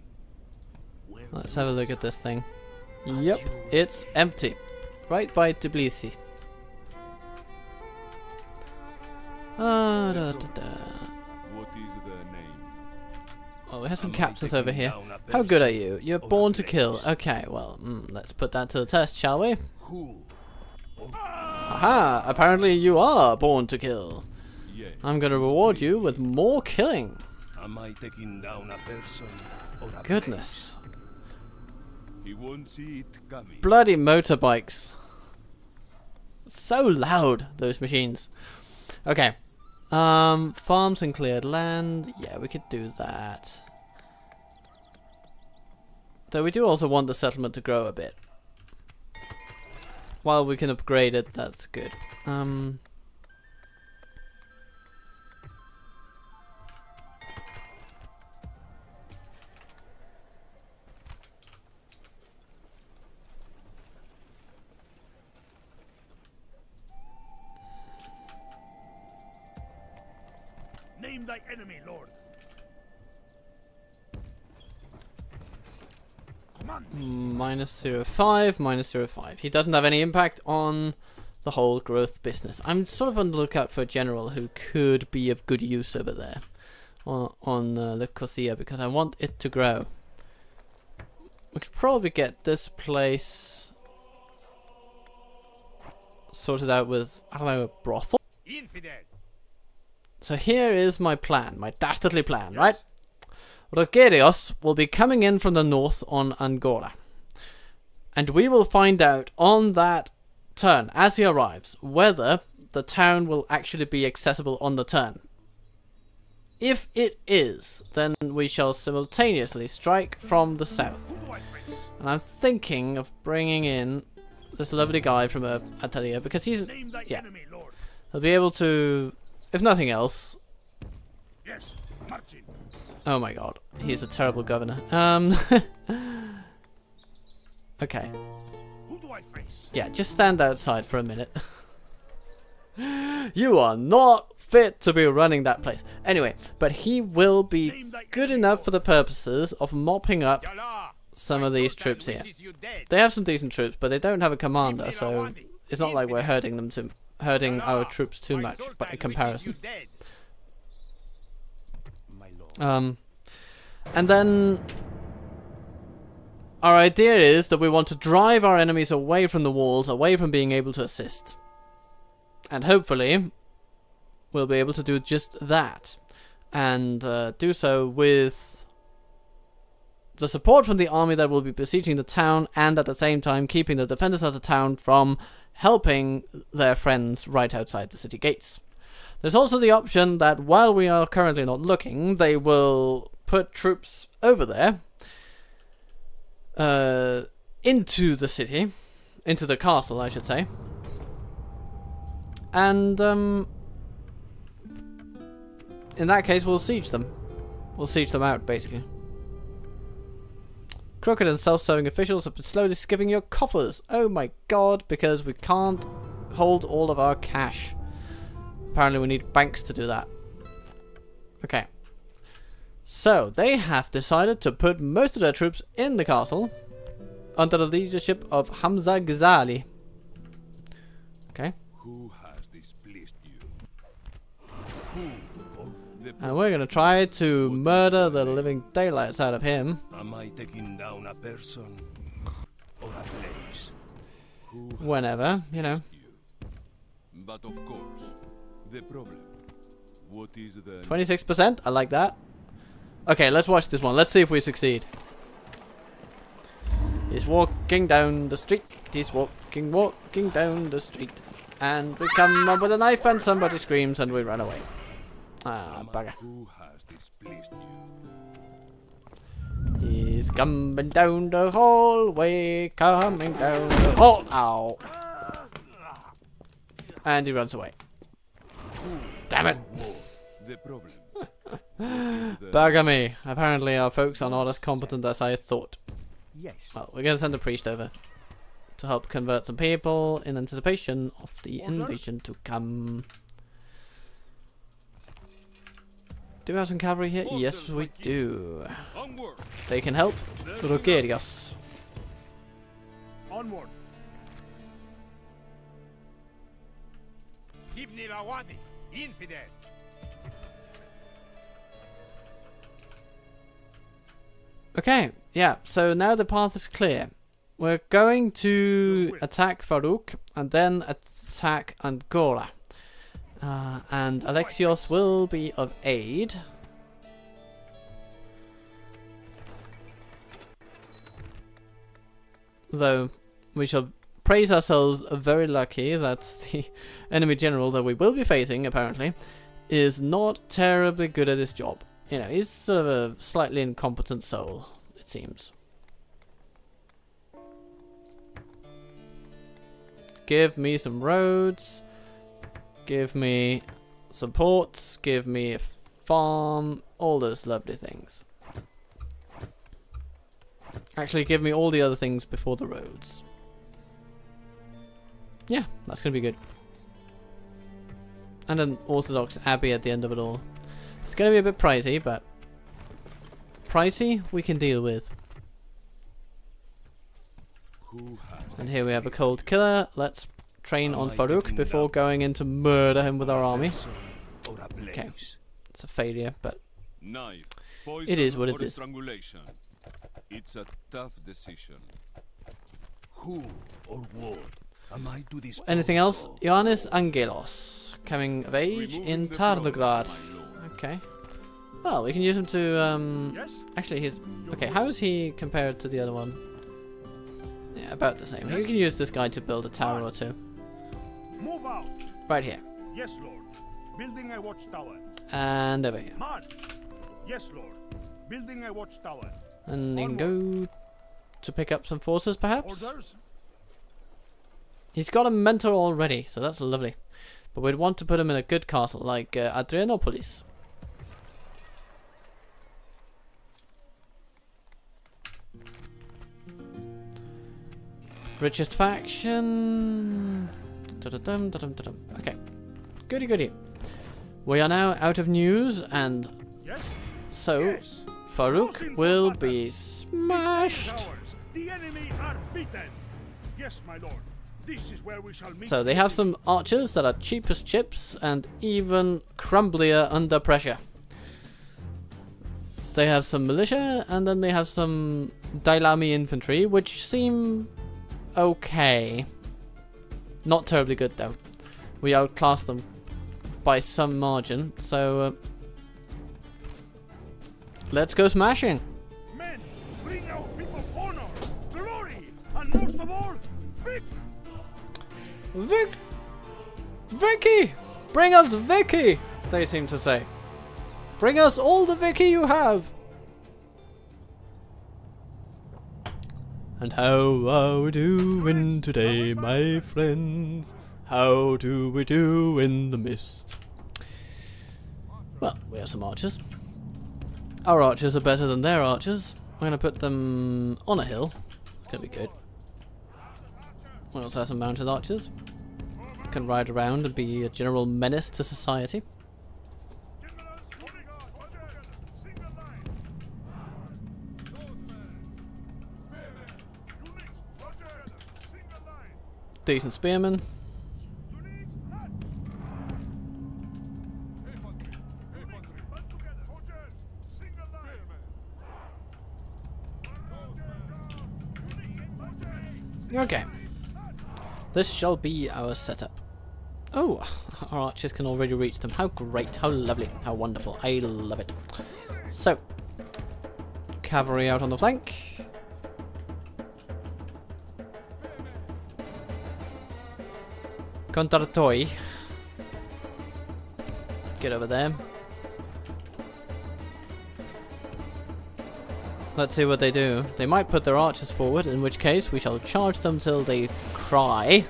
Let's have a look at this thing. Yep, it's empty. Right by Tbilisi. What is the name? Oh, we have some captains over here. How good are you? You're born to kill. Okay, well, let's put that to the test, shall we? Aha! Apparently you are born to kill. I'm gonna reward you with more killing. Am I taking down a person or a Goodness. He won't see it coming. Bloody motorbikes. So loud, those machines. Okay. Farms and cleared land. Yeah, we could do that. Though we do also want the settlement to grow a bit. While we can upgrade it, that's good. Name thy enemy, Lord. Minus 0.5, minus 0.5. He doesn't have any impact on the whole growth business. I'm sort of on the lookout for a general who could be of good use over there on Nicosia, because I want it to grow. We could probably get this place sorted out with, I don't know, a brothel? Infidel. So here is my plan, my dastardly plan, right? Rogerios will be coming in from the north on Angora. And we will find out on that turn, as he arrives, whether the town will actually be accessible on the turn. If it is, then we shall simultaneously strike from the south. And I'm thinking of bringing in this lovely guy from Anatolia, because he's, yeah, he'll be able to, if nothing else. Yes, Martin. Oh my god, he's a terrible governor. Okay. Who do I my face. Yeah, just stand outside for a minute. You are not fit to be running that place. Anyway, but he will be good enough for the purposes of mopping up some of these troops here. They have some decent troops, but they don't have a commander, so it's not like we're hurting our troops too much, but in comparison. And then our idea is that we want to drive our enemies away from the walls, away from being able to assist. And hopefully we'll be able to do just that, and do so with the support from the army that will be besieging the town, and at the same time keeping the defenders of the town from helping their friends right outside the city gates. There's also the option that while we are currently not looking, they will put troops over there into the city, into the castle I should say, and in that case we'll siege them. We'll siege them out basically. Crooked and self-serving officials have been slowly skimming your coffers. Oh my god, because we can't hold all of our cash. Apparently we need banks to do that. Okay. So, they have decided to put most of their troops in the castle under the leadership of Hamza Ghazali. Okay. Who has displeased you? And we're going to try to murder the living daylights out of him. Am I taking down a person or a place? Whenever, you know. But of course, the problem. What is the 26%? I like that. Okay, let's watch this one. Let's see if we succeed. He's walking down the street. He's walking down the street. And we come up with a knife and somebody screams and we run away. Ah, bugger. Who has displeased you? He's coming down the hallway, coming down the hall. Ow. And he runs away. Damn it. The problem. Bugger me. Apparently our folks are not as competent as I thought. Yes. Well, we're going to send a priest over to help convert some people in anticipation of the invasion to come. Do we have some cavalry here? Yes, we do. They can help Rogerius. Onward. Sibni Lawadi, infidel. Okay, yeah, so now the path is clear. We're going to attack Farouk and then attack Angora. And Alexios will be of aid. Though we shall praise ourselves very lucky that the enemy general that we will be facing, apparently, is not terribly good at his job. You know, he's sort of a slightly incompetent soul, it seems. Give me some roads. Give me some ports. Give me a farm. All those lovely things. Actually, give me all the other things before the roads. Yeah, that's going to be good. And an Orthodox abbey at the end of it all. It's going to be a bit pricey, but pricey we can deal with. And here we have a cold killer. Let's train on Farouk before going in to murder him with our army. Okay, it's a failure, but it is what it is. It's a tough decision. Who or what am I to this? Anything else? Ioannis Angelos, coming of age in Tarnograd. Okay. Well, we can use him to, actually he's, okay, how is he compared to the other one? Yeah, about the same. You can use this guy to build a tower or two. Move out. Right here. Yes, Lord. Building a watchtower. And over here. March. Yes, Lord. Building a watchtower. And you can go to pick up some forces, perhaps? Orders. He's got a mentor already, so that's lovely. But we'd want to put him in a good castle, like Adrianopolis. Richest faction. Da-da-dum, da-dum, da-dum. Okay. Goody goody. We are now out of news, and Yes? so Yes. Farouk will be smashed. Towers. The enemy are beaten. Yes, my lord. This is where we shall meet. So they have some archers that are cheap as chips and even crumblier under pressure. They have some militia, and then they have some Dailami infantry, which seem okay. Not terribly good though. We outclass them by some margin, so let's go smashing. Men, bring our people honor, glory, and most of all, victory. Vicky! Bring us Vicky! They seem to say. Bring us all the Vicky you have! And how are we doing today, my friends? How do we do in the mist? Well, we have some archers. Our archers are better than their archers. I'm going to put them on a hill. It's going to be good. We also have some mounted archers. Can ride around and be a general menace to society. Decent spearmen. Okay. This shall be our setup. Oh, our archers can already reach them. How great, how lovely, how wonderful. I love it. So, cavalry out on the flank. Contratoi. Get over there. Let's see what they do. They might put their archers forward, in which case we shall charge them till they cry.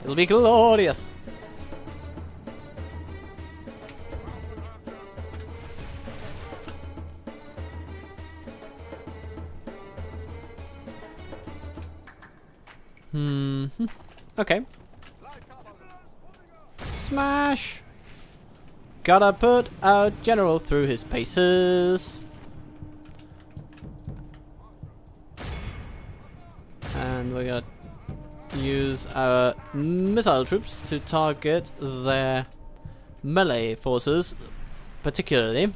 It'll be glorious. Okay. Smash! Gotta put our general through his paces. And we're gonna use our missile troops to target their melee forces, particularly,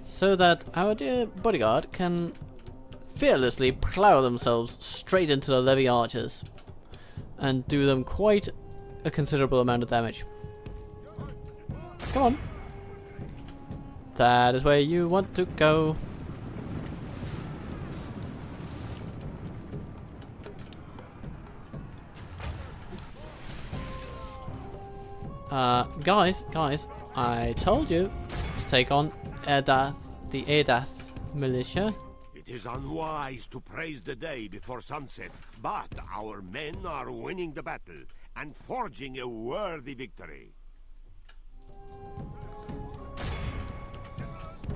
so that our dear bodyguard can fearlessly plough themselves straight into the levy archers and do them quite a considerable amount of damage. Come on. That is where you want to go. Guys, I told you to take on Edath, the Edath militia. It is unwise to praise the day before sunset, but our men are winning the battle and forging a worthy victory.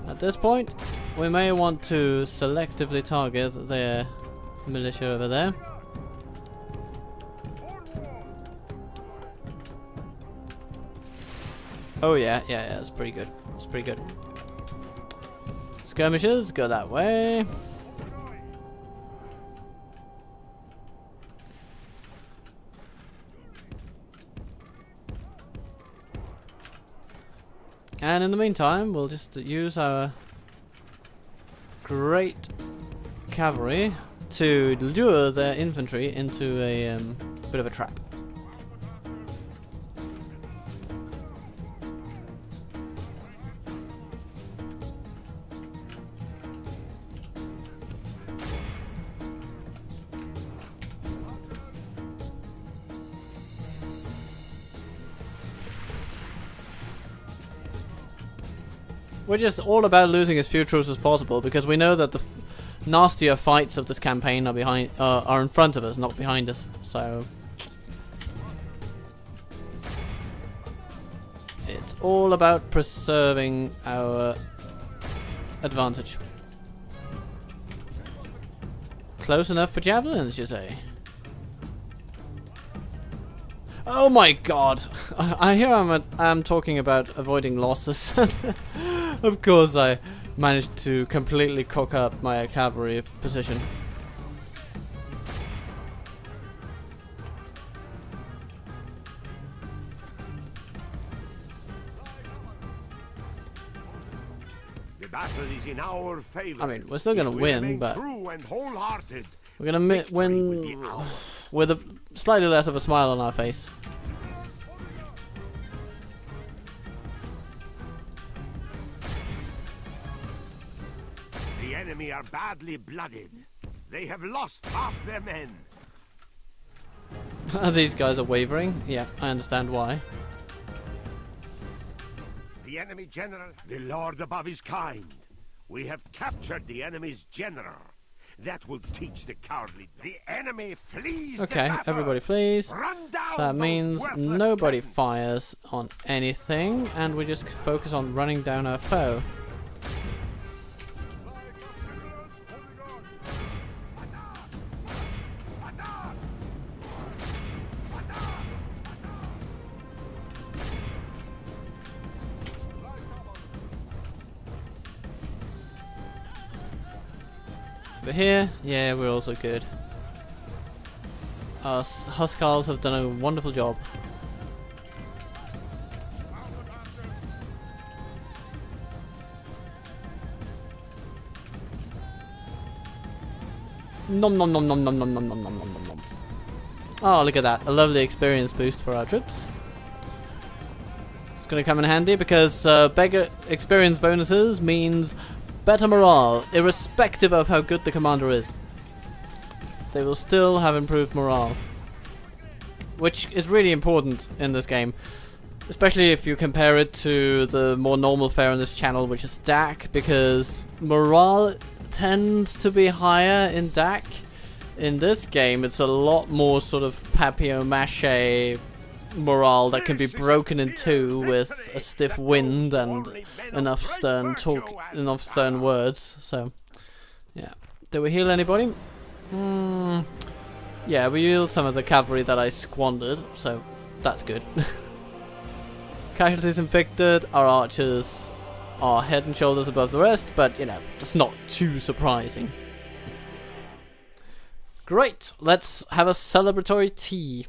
At this point, we may want to selectively target their militia over there. Oh yeah, it's pretty good. It's pretty good. Skirmishers, go that way. And in the meantime, we'll just use our great cavalry to lure their infantry into a bit of a trap. We're just all about losing as few troops as possible because we know that the nastier fights of this campaign are in front of us, not behind us. So it's all about preserving our advantage. Close enough for javelins, you say? Oh my god! I hear I'm talking about avoiding losses. Of course I managed to completely cock up my cavalry position. The battle is in our favor. I mean, we're still gonna win, but true and wholehearted. we're gonna win with a slightly less of a smile on our face. The enemy are badly blooded. They have lost half their men. These guys are wavering. Yeah, I understand why. The enemy general, the Lord above is kind. We have captured the enemy's general. That will teach the cowardly. The enemy flees. Okay, the battle. everybody flees. Run down That those means worthless nobody peasants. fires on anything, and we just focus on running down our foe. Over here, yeah, we're also good. Our Huskars have done a wonderful job. Nom nom nom nom nom nom nom nom nom nom nom nom. Oh, look at that. A lovely experience boost for our troops. It's going to come in handy because bigger experience bonuses means better morale, irrespective of how good the commander is. They will still have improved morale, which is really important in this game, especially if you compare it to the more normal fare on this channel, which is DAC, because morale tends to be higher in DAC. In this game, it's a lot more sort of papier-mâché morale that can be broken in two with a stiff wind and enough stern talk, enough stern words. So, yeah. Did we heal anybody? Yeah, we healed some of the cavalry that I squandered, so that's good. Casualties inflicted. Our archers are head and shoulders above the rest, but you know, it's not too surprising. Great, let's have a celebratory tea.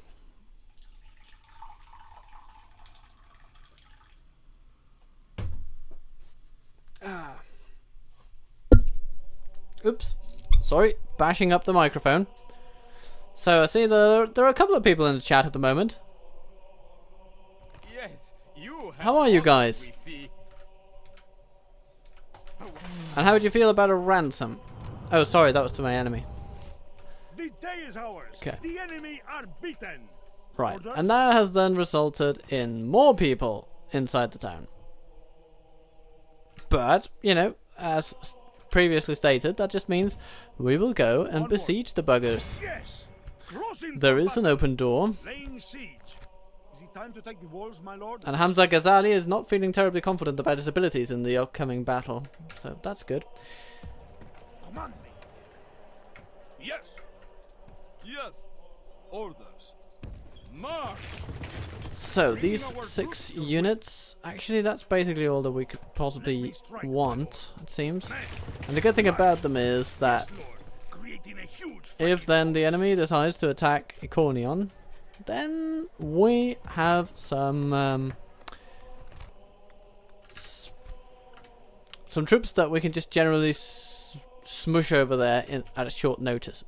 Oops, sorry, bashing up the microphone. So I see there are a couple of people in the chat at the moment. Yes, you have How are you guys? we see. And how would you feel about a ransom? Oh, sorry, that was to my enemy. The day is ours. Okay. The enemy are beaten. Right, and that has then resulted in more people inside the town. But, you know, as previously stated, that just means we will go and besiege the buggers. Yes. Crossing There for is an battle. open door, Laying siege. Is it time to take the walls, my lord? and Hamza Ghazali is not feeling terribly confident about his abilities in the upcoming battle. So that's good. Command me. Yes. Yes. Orders. March. So these 6 units, actually that's basically all that we could possibly want, it seems. And the good thing about them is that Lord. Creating a huge if then the enemy decides to attack Iconion, then we have some troops that we can just generally smush over there at a short notice.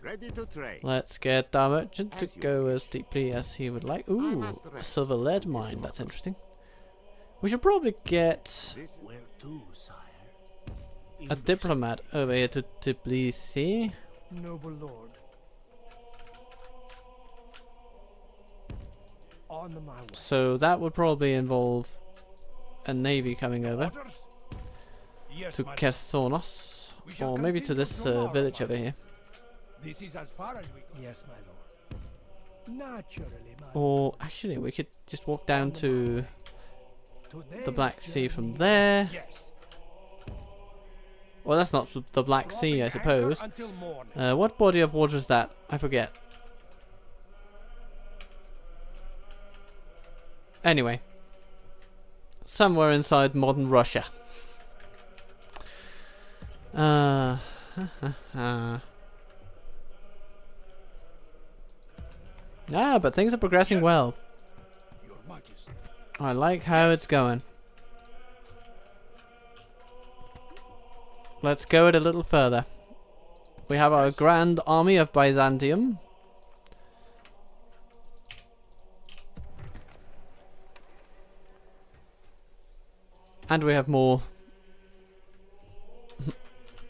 Ready to trade. Let's get our merchant to go as deeply as he would like. Ooh, a silver lead mine, that's interesting. We should probably get Where to, sire? a diplomat over here to Tbilisi. noble lord. On my way. So that would probably involve a navy coming over Orders? Yes, to my lord. Kersonos, We shall or maybe to continue this tomorrow, village my over here. This is as far as we go. Yes, my lord. Naturally, my Or actually, we could just walk down to Today the Black Sea from there. Yes. Well, that's not the Black Sea, I suppose. Until morning. What body of water is that? I forget. Anyway. Somewhere inside modern Russia. Yeah, but things are progressing well. Your Majesty. I like how it's going. Let's go it a little further. We have our grand army of Byzantium. And we have more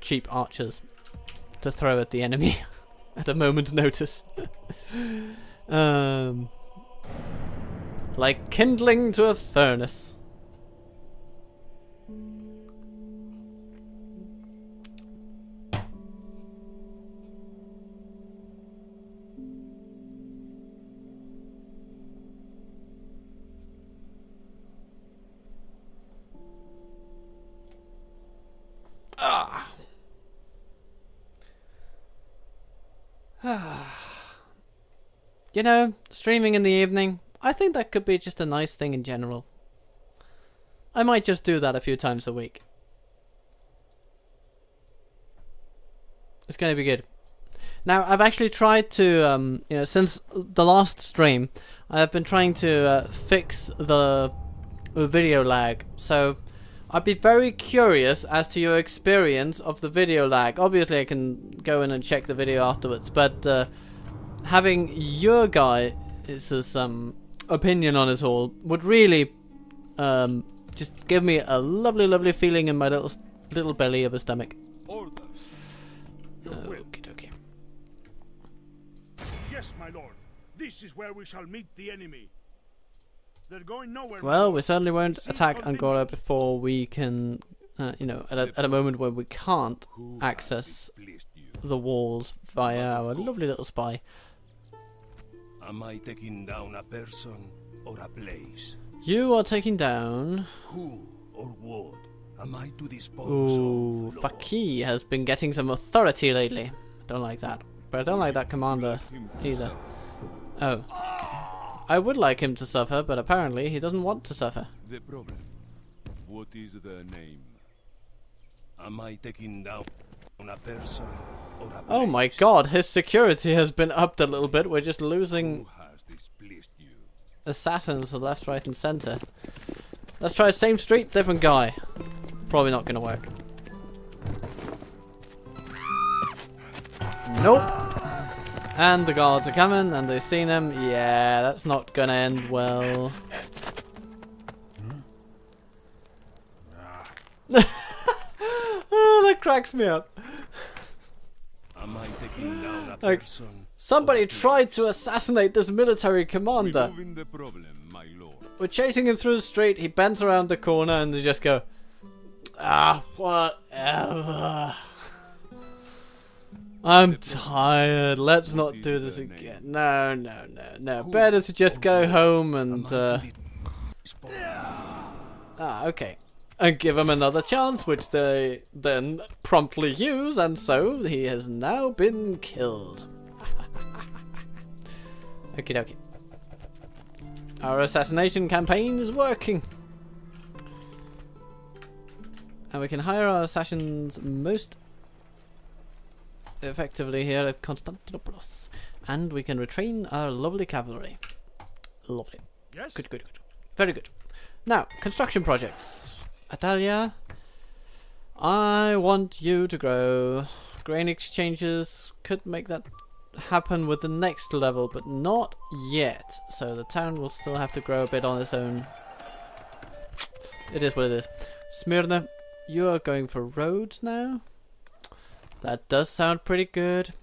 cheap archers to throw at the enemy at a moment's notice. Like kindling to a furnace. You know, streaming in the evening, I think that could be just a nice thing in general. I might just do that a few times a week. It's going to be good. Now, I've actually tried to, you know, since the last stream, I've been trying to fix the video lag. So, I'd be very curious as to your experience of the video lag. Obviously, I can go in and check the video afterwards, but having your guys' opinion on it all would really just give me a lovely, lovely feeling in my little belly of a stomach. Okay. Yes, my lord. This is where we shall meet the enemy. They're going nowhere. Well, we certainly won't attack Angora before we can, you know, at a moment where we can't access the walls via our lovely little spy. Am I taking down a person or a place? You are taking down... Who or what am I to dispose Ooh, of? Faki has been getting some authority lately. Don't like that. But I don't like that commander either. Oh. Okay. I would like him to suffer, but apparently he doesn't want to suffer. The problem. What is the name? Am I taking down a person or a place? Oh my god, his security has been upped a little bit. We're just losing Who has displeased you? assassins left, right and center. Let's try same street, different guy. Probably not gonna work. Nope. And the guards are coming and they've seen him. Yeah, that's not gonna end well. Oh, that cracks me up. Am I taking down a Like, person? somebody tried to assassinate this military commander. Removing the problem, my lord. We're chasing him through the street, he bends around the corner and they just go, ah, whatever. I'm tired, let's not do this again. No. Better to just go home and, okay. And give him another chance, which they then promptly use, and so he has now been killed. Okie dokie. Our assassination campaign is working. And we can hire our assassins most effectively here at Constantinople. And we can retrain our lovely cavalry. Lovely. Yes. Good. Very good. Now, construction projects. Anatolia, I want you to grow. Grain exchanges could make that happen with the next level, but not yet. So the town will still have to grow a bit on its own. It is what it is. Smyrna, you are going for roads now. That does sound pretty good.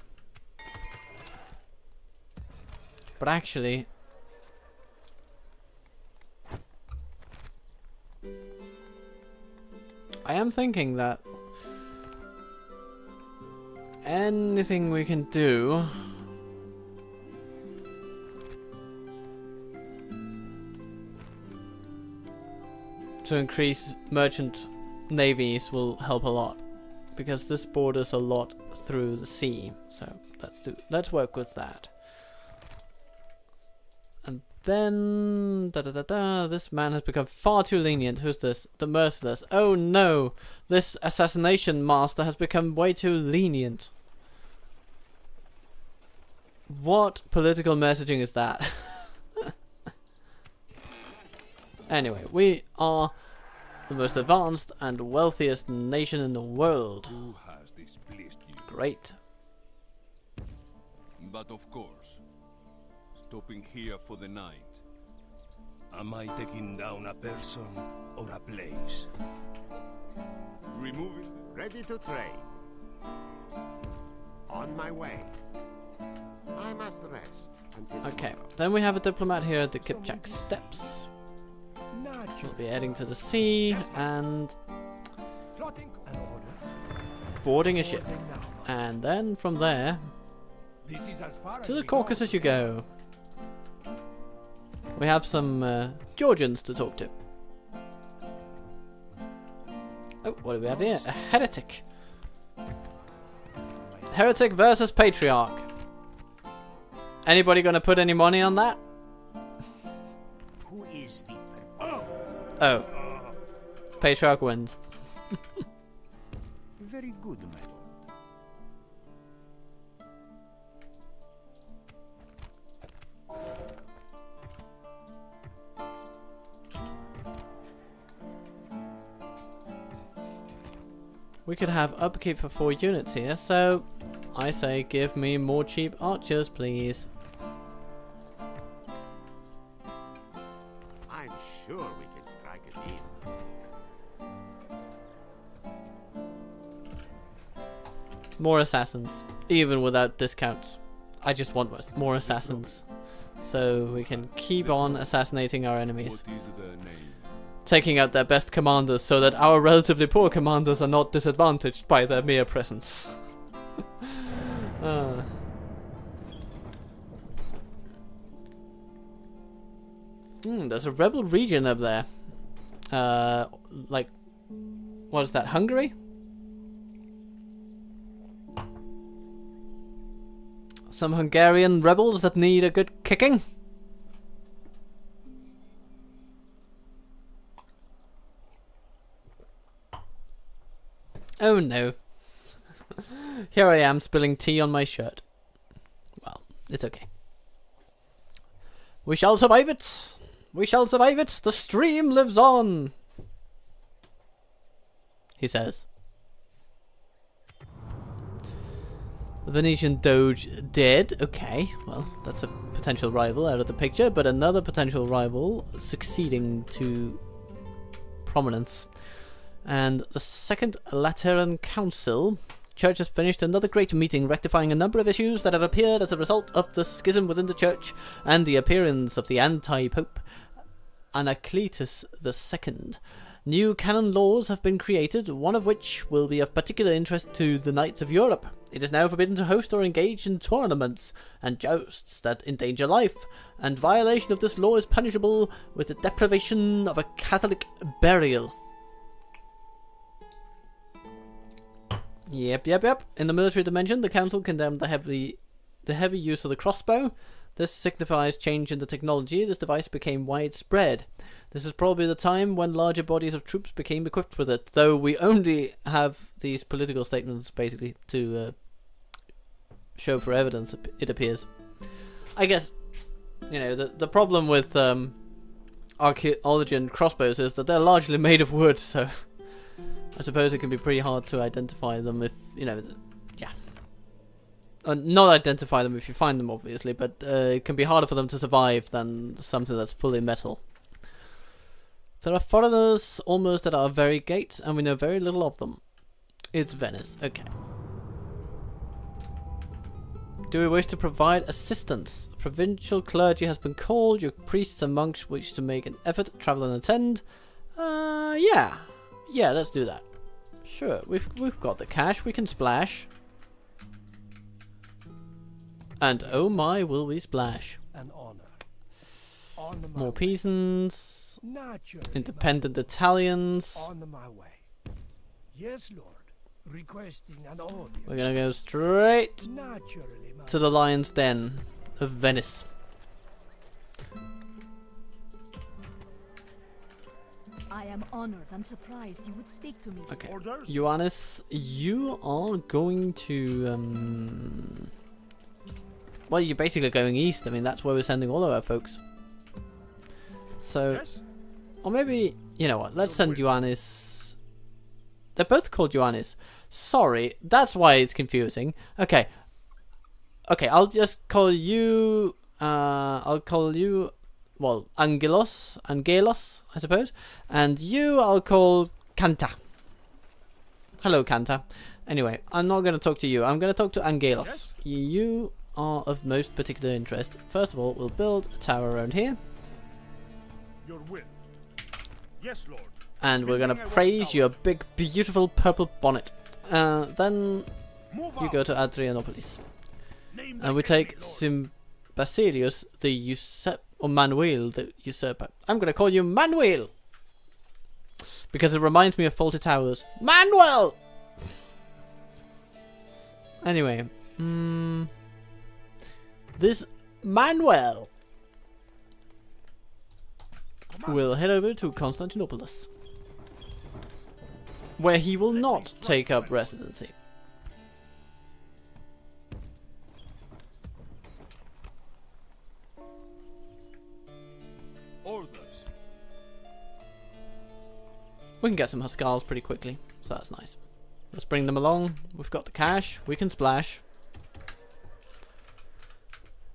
But actually, I am thinking that anything we can do to increase merchant navies will help a lot, because this borders a lot through the sea. So let's work with that. And Then this man has become far too lenient. Who's this? The merciless. Oh no! This assassination master has become way too lenient. What political messaging is that? Anyway, we are the most advanced and wealthiest nation in the world. Who has displeased you? Great. But of course, stopping here for the night. Am I taking down a person or a place? Remove it. Ready to trade. On my way. I must rest until Okay, tomorrow. then we have a diplomat here at the Kipchak Steppes. We'll be heading to the sea and Plotting an order. boarding a ship. Boarding now. And then from there, This is as far to as the we Caucasus you go. We have some Georgians to talk to. Oh, what do we have here? A heretic. Heretic versus Patriarch. Anybody gonna put any money on that? Who is the Oh. Patriarch wins. very good, my lord? We could have upkeep for 4 units here, so I say give me more cheap archers, please. I'm sure we can strike a deal. More assassins, even without discounts. I just want more assassins, so we can keep on assassinating our enemies, What is the name? taking out their best commanders so that our relatively poor commanders are not disadvantaged by their mere presence. There's a rebel region up there. Like, what is that, Hungary? Some Hungarian rebels that need a good kicking. Oh no. Here I am spilling tea on my shirt. Well, it's okay. We shall survive it! We shall survive it! The stream lives on! He says. The Venetian Doge dead. Okay, well, that's a potential rival out of the picture, but another potential rival succeeding to prominence. And the Second Lateran Council. Church has finished another great meeting, rectifying a number of issues that have appeared as a result of the schism within the church and the appearance of the anti-pope Anacletus II. New canon laws have been created, one of which will be of particular interest to the Knights of Europe. It is now forbidden to host or engage in tournaments and jousts that endanger life, and violation of this law is punishable with the deprivation of a Catholic burial. Yep. In the military dimension, the council condemned the heavy use of the crossbow. This signifies change in the technology. This device became widespread. This is probably the time when larger bodies of troops became equipped with it. Though we only have these political statements, basically, to show for evidence, it appears. I guess, you know, the problem with archaeology and crossbows is that they're largely made of wood, so I suppose it can be pretty hard to identify them if, you know, yeah. Not identify them if you find them, obviously, but it can be harder for them to survive than something that's fully metal. There are foreigners almost at our very gate, and we know very little of them. It's Venice, okay. Do we wish to provide assistance? Provincial clergy has been called. Your priests and monks wish to make an effort, travel and attend. Yeah, let's do that. Sure, we've got the cash. We can splash. And oh my, will we splash? An honor. On my More way. peasants, Naturally, independent Italians. On my way. Yes, Lord. Requesting an audience. We're gonna go straight Naturally, my to the Lion's Den of Venice. I am honored and surprised you would speak to me. Okay. Orders? Ioannis, you are going to well, you're basically going east. I mean, that's where we're sending all of our folks. So, Yes? or maybe, you know what? Let's send Ioannis. They're both called Ioannis. Sorry, that's why it's confusing. Okay. Okay, I'll just call you. I'll call you. Well, Angelos, I suppose, and you I'll call Kanta. Hello, Kanta. Anyway, I'm not going to talk to you. I'm going to talk to Angelos. Yes? You are of most particular interest. First of all, we'll build a tower around here, Your will. Yes, Lord. and we're going to Building a praise watchtower. your big, beautiful purple bonnet. Then Move you out. go to Adrianopolis, Name and we the take enemy, Lord. Symbasarius the or Manuel the usurper. I'm going to call you Manuel because it reminds me of Faulty Towers. Manuel. Anyway, this Manuel will head over to Constantinople, where he will not take up residency. Orders. We can get some Huskars pretty quickly, so that's nice. Let's bring them along. We've got the cash. We can splash.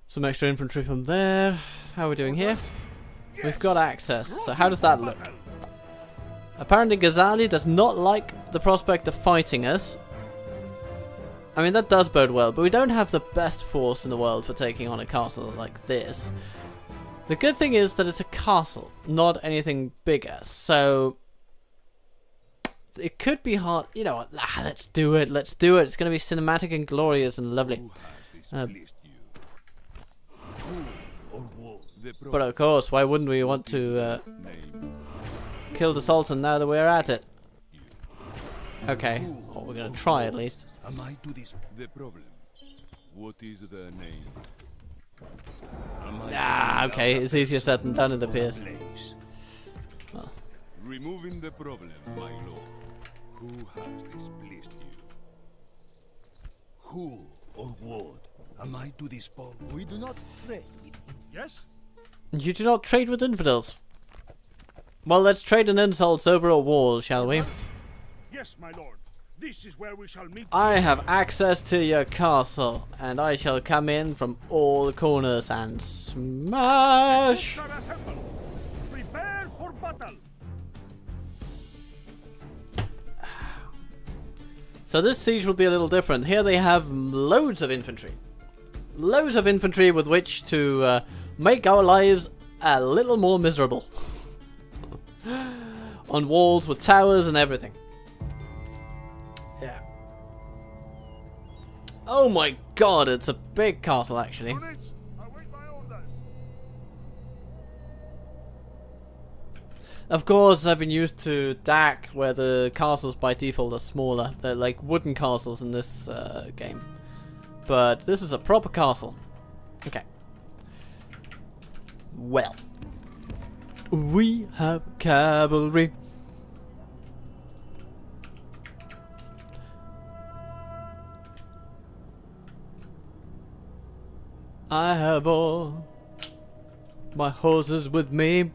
Some extra infantry from there. How are we doing here? We've got access. So how does that look? Apparently Ghazali does not like the prospect of fighting us. I mean, that does bode well, but we don't have the best force in the world for taking on a castle like this. The good thing is that it's a castle, not anything bigger, so it could be hard. You know what? Let's do it. Let's do it. It's going to be cinematic and glorious and lovely. Who has displeased you? Who or what? The But of course, why wouldn't we want to name. kill the Sultan now that we're at it? Okay, or we're going to try at least. Am I to this? The problem. What is the name? Am I Ah, okay, it's easier said than done, it appears. place? Well, Removing the problem, my lord. Who has displeased you? Who or what? Am I to dispose? We do not trade with Yes? you do not trade with infidels. Well, let's trade in insults over a wall, shall we? Yes, my lord. This is where we shall meet. I have access to your castle, and I shall come in from all corners and smash. Troops are assembled. Prepare for battle. So this siege will be a little different. Here they have loads of infantry. Loads of infantry with which to make our lives a little more miserable. On walls with towers and everything. Yeah. Oh my god, it's a big castle actually. Units, await my orders. Of course, I've been used to DAC, where the castles by default are smaller. They're like wooden castles in this game. But this is a proper castle. Okay. Well. We have cavalry. I have all my horses with me.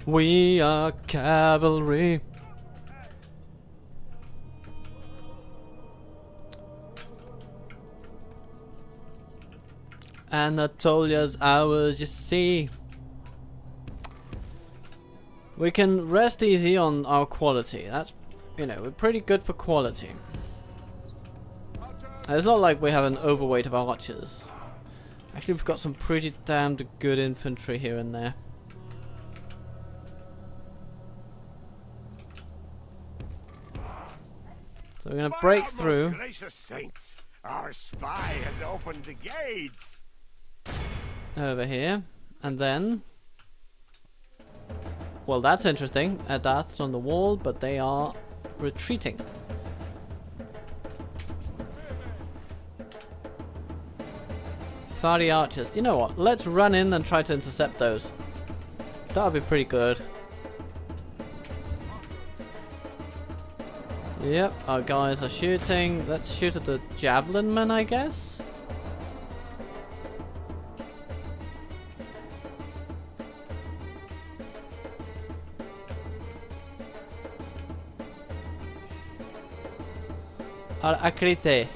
We are cavalry. Anatolia's ours, you see. We can rest easy on our quality. That's, you know, we're pretty good for quality. And it's not like we have an overweight of archers. Actually, we've got some pretty damned good infantry here and there. So we're gonna break By our through. most gracious saints, our spy has opened the gates. Over here, and then, well, that's interesting. Adath's on the wall, but they are retreating. 30 archers. You know what? Let's run in and try to intercept those. That would be pretty good. Yep, our guys are shooting. Let's shoot at the javelin men, I guess. Akrite.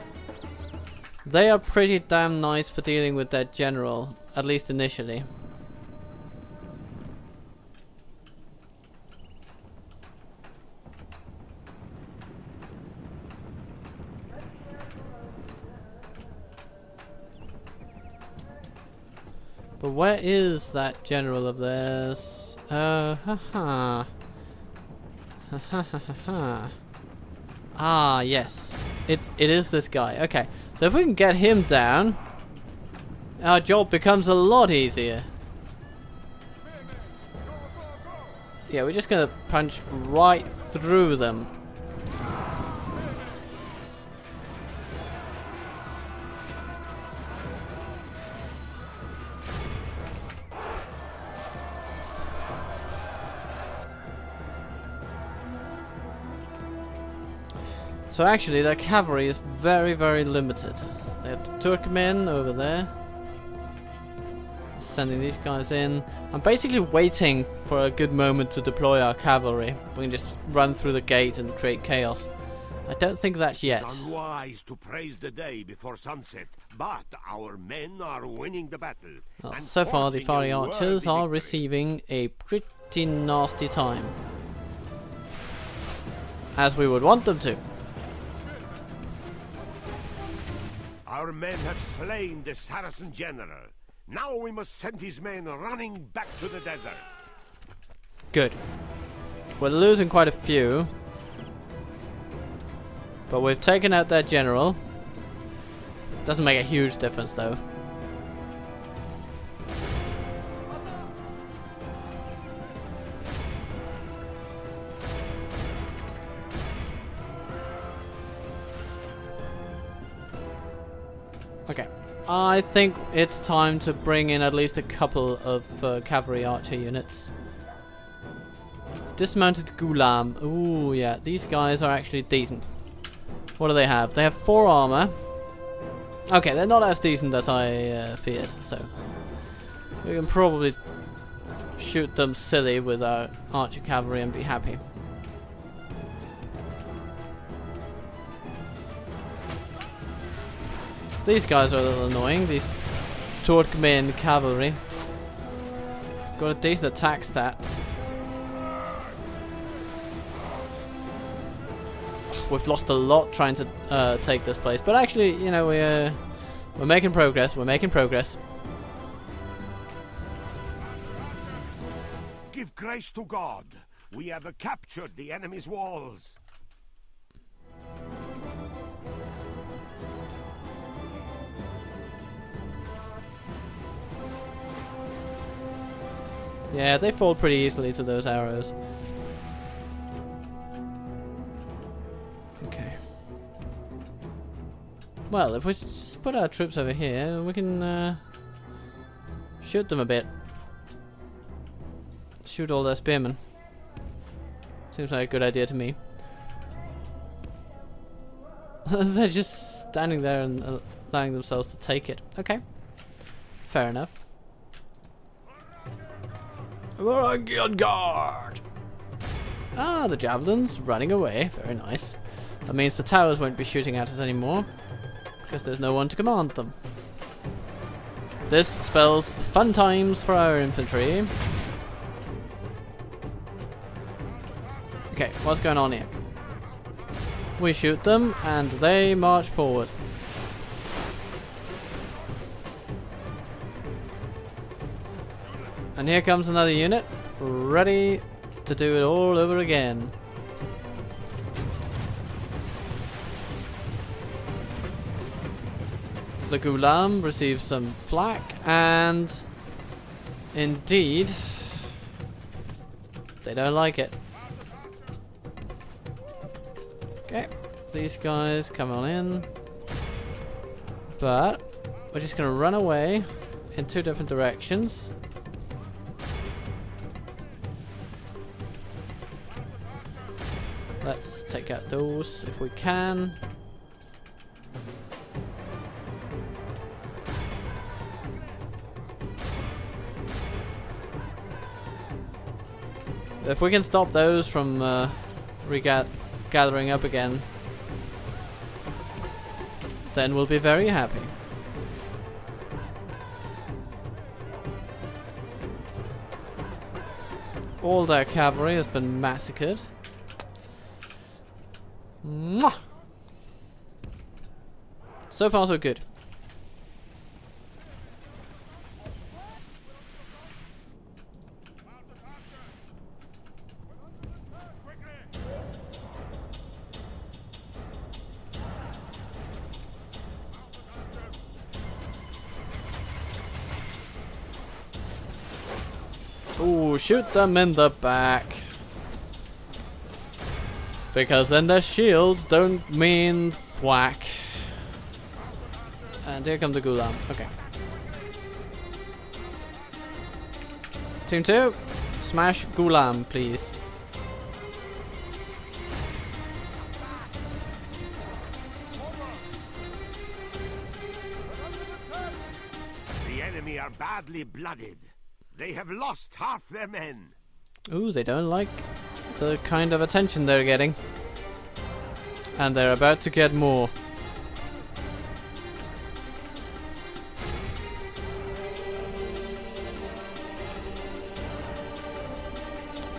They are pretty damn nice for dealing with their general, at least initially. But where is that general of theirs? Ah, yes. It is this guy. Okay, so if we can get him down, our job becomes a lot easier. Yeah, we're just gonna punch right through them. So actually, their cavalry is very, very limited. They have the Turkmen over there. Sending these guys in. I'm basically waiting for a good moment to deploy our cavalry. We can just run through the gate and create chaos. I don't think that's yet. It's unwise to praise the day before sunset, but our men are winning the battle. Well, and so far, the forging fiery a archers worthy are victory. receiving a pretty nasty time. As we would want them to. Our men have slain the Saracen general. Now we must send his men running back to the desert. Good. We're losing quite a few. But we've taken out their general. Doesn't make a huge difference though. Okay, I think it's time to bring in at least a couple of cavalry archer units. Dismounted Ghulam. Ooh, yeah, these guys are actually decent. What do they have? They have 4 armor. Okay, they're not as decent as I feared, so we can probably shoot them silly with our archer cavalry and be happy. These guys are a little annoying, these Turkmen cavalry. Got a decent attack stat. We've lost a lot trying to take this place, but actually, you know, we're making progress. We're making progress. Give grace to God. We have captured the enemy's walls. Yeah, they fall pretty easily to those arrows. Okay. Well, if we just put our troops over here, we can shoot them a bit. Shoot all their spearmen. Seems like a good idea to me. They're just standing there and allowing themselves to take it. Okay. Fair enough. On guard! Ah, the javelins running away. Very nice. That means the towers won't be shooting at us anymore, because there's no one to command them. This spells fun times for our infantry. Okay, what's going on here? We shoot them, and they march forward. And here comes another unit, ready to do it all over again. The Ghulam receives some flak, and indeed, they don't like it. Okay, these guys come on in, but we're just going to run away in 2 different directions. Let's take out those if we can. If we can stop those from gathering up again, then we'll be very happy. All their cavalry has been massacred. Mwah! So far so good. Ooh, shoot them in the back. Because then their shields don't mean thwack. And here comes the Gulam. Okay. Team 2, smash Gulam, please. The enemy are badly blooded. They have lost half their men. Ooh, they don't like the kind of attention they're getting. And they're about to get more.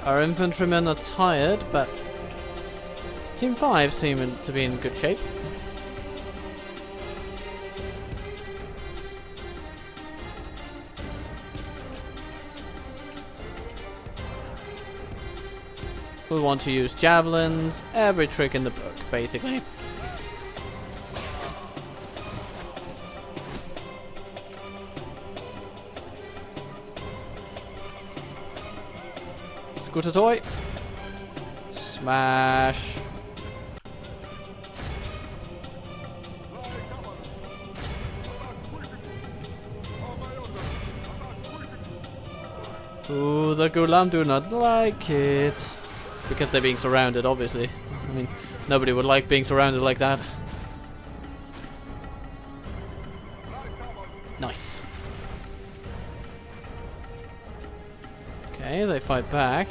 Our infantrymen are tired, but Team 5 seem to be in good shape. We want to use javelins, every trick in the book, basically. Scooter toy. Smash. Ooh, the Gulam do not like it. Because they're being surrounded, obviously. I mean, nobody would like being surrounded like that. Nice. Okay, they fight back.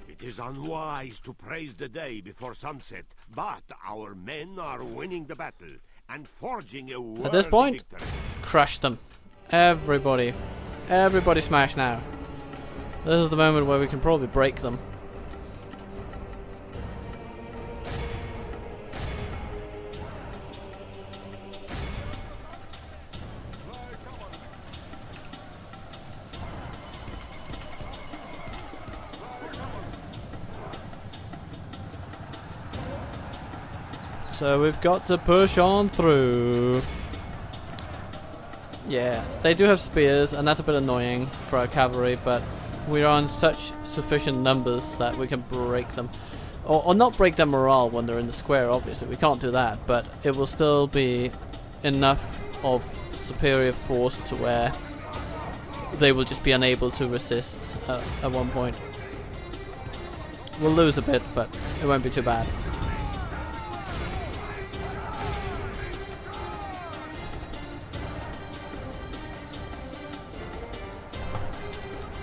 It is unwise to praise the day before sunset, but our men are winning the battle and forging a worthy At this point, victory. crush them. Everybody. Everybody smash now. This is the moment where we can probably break them. So we've got to push on through. Yeah, they do have spears, and that's a bit annoying for our cavalry, but we are in such sufficient numbers that we can break them. Or not break their morale when they're in the square, obviously. We can't do that, but it will still be enough of superior force to where they will just be unable to resist at one point. We'll lose a bit, but it won't be too bad.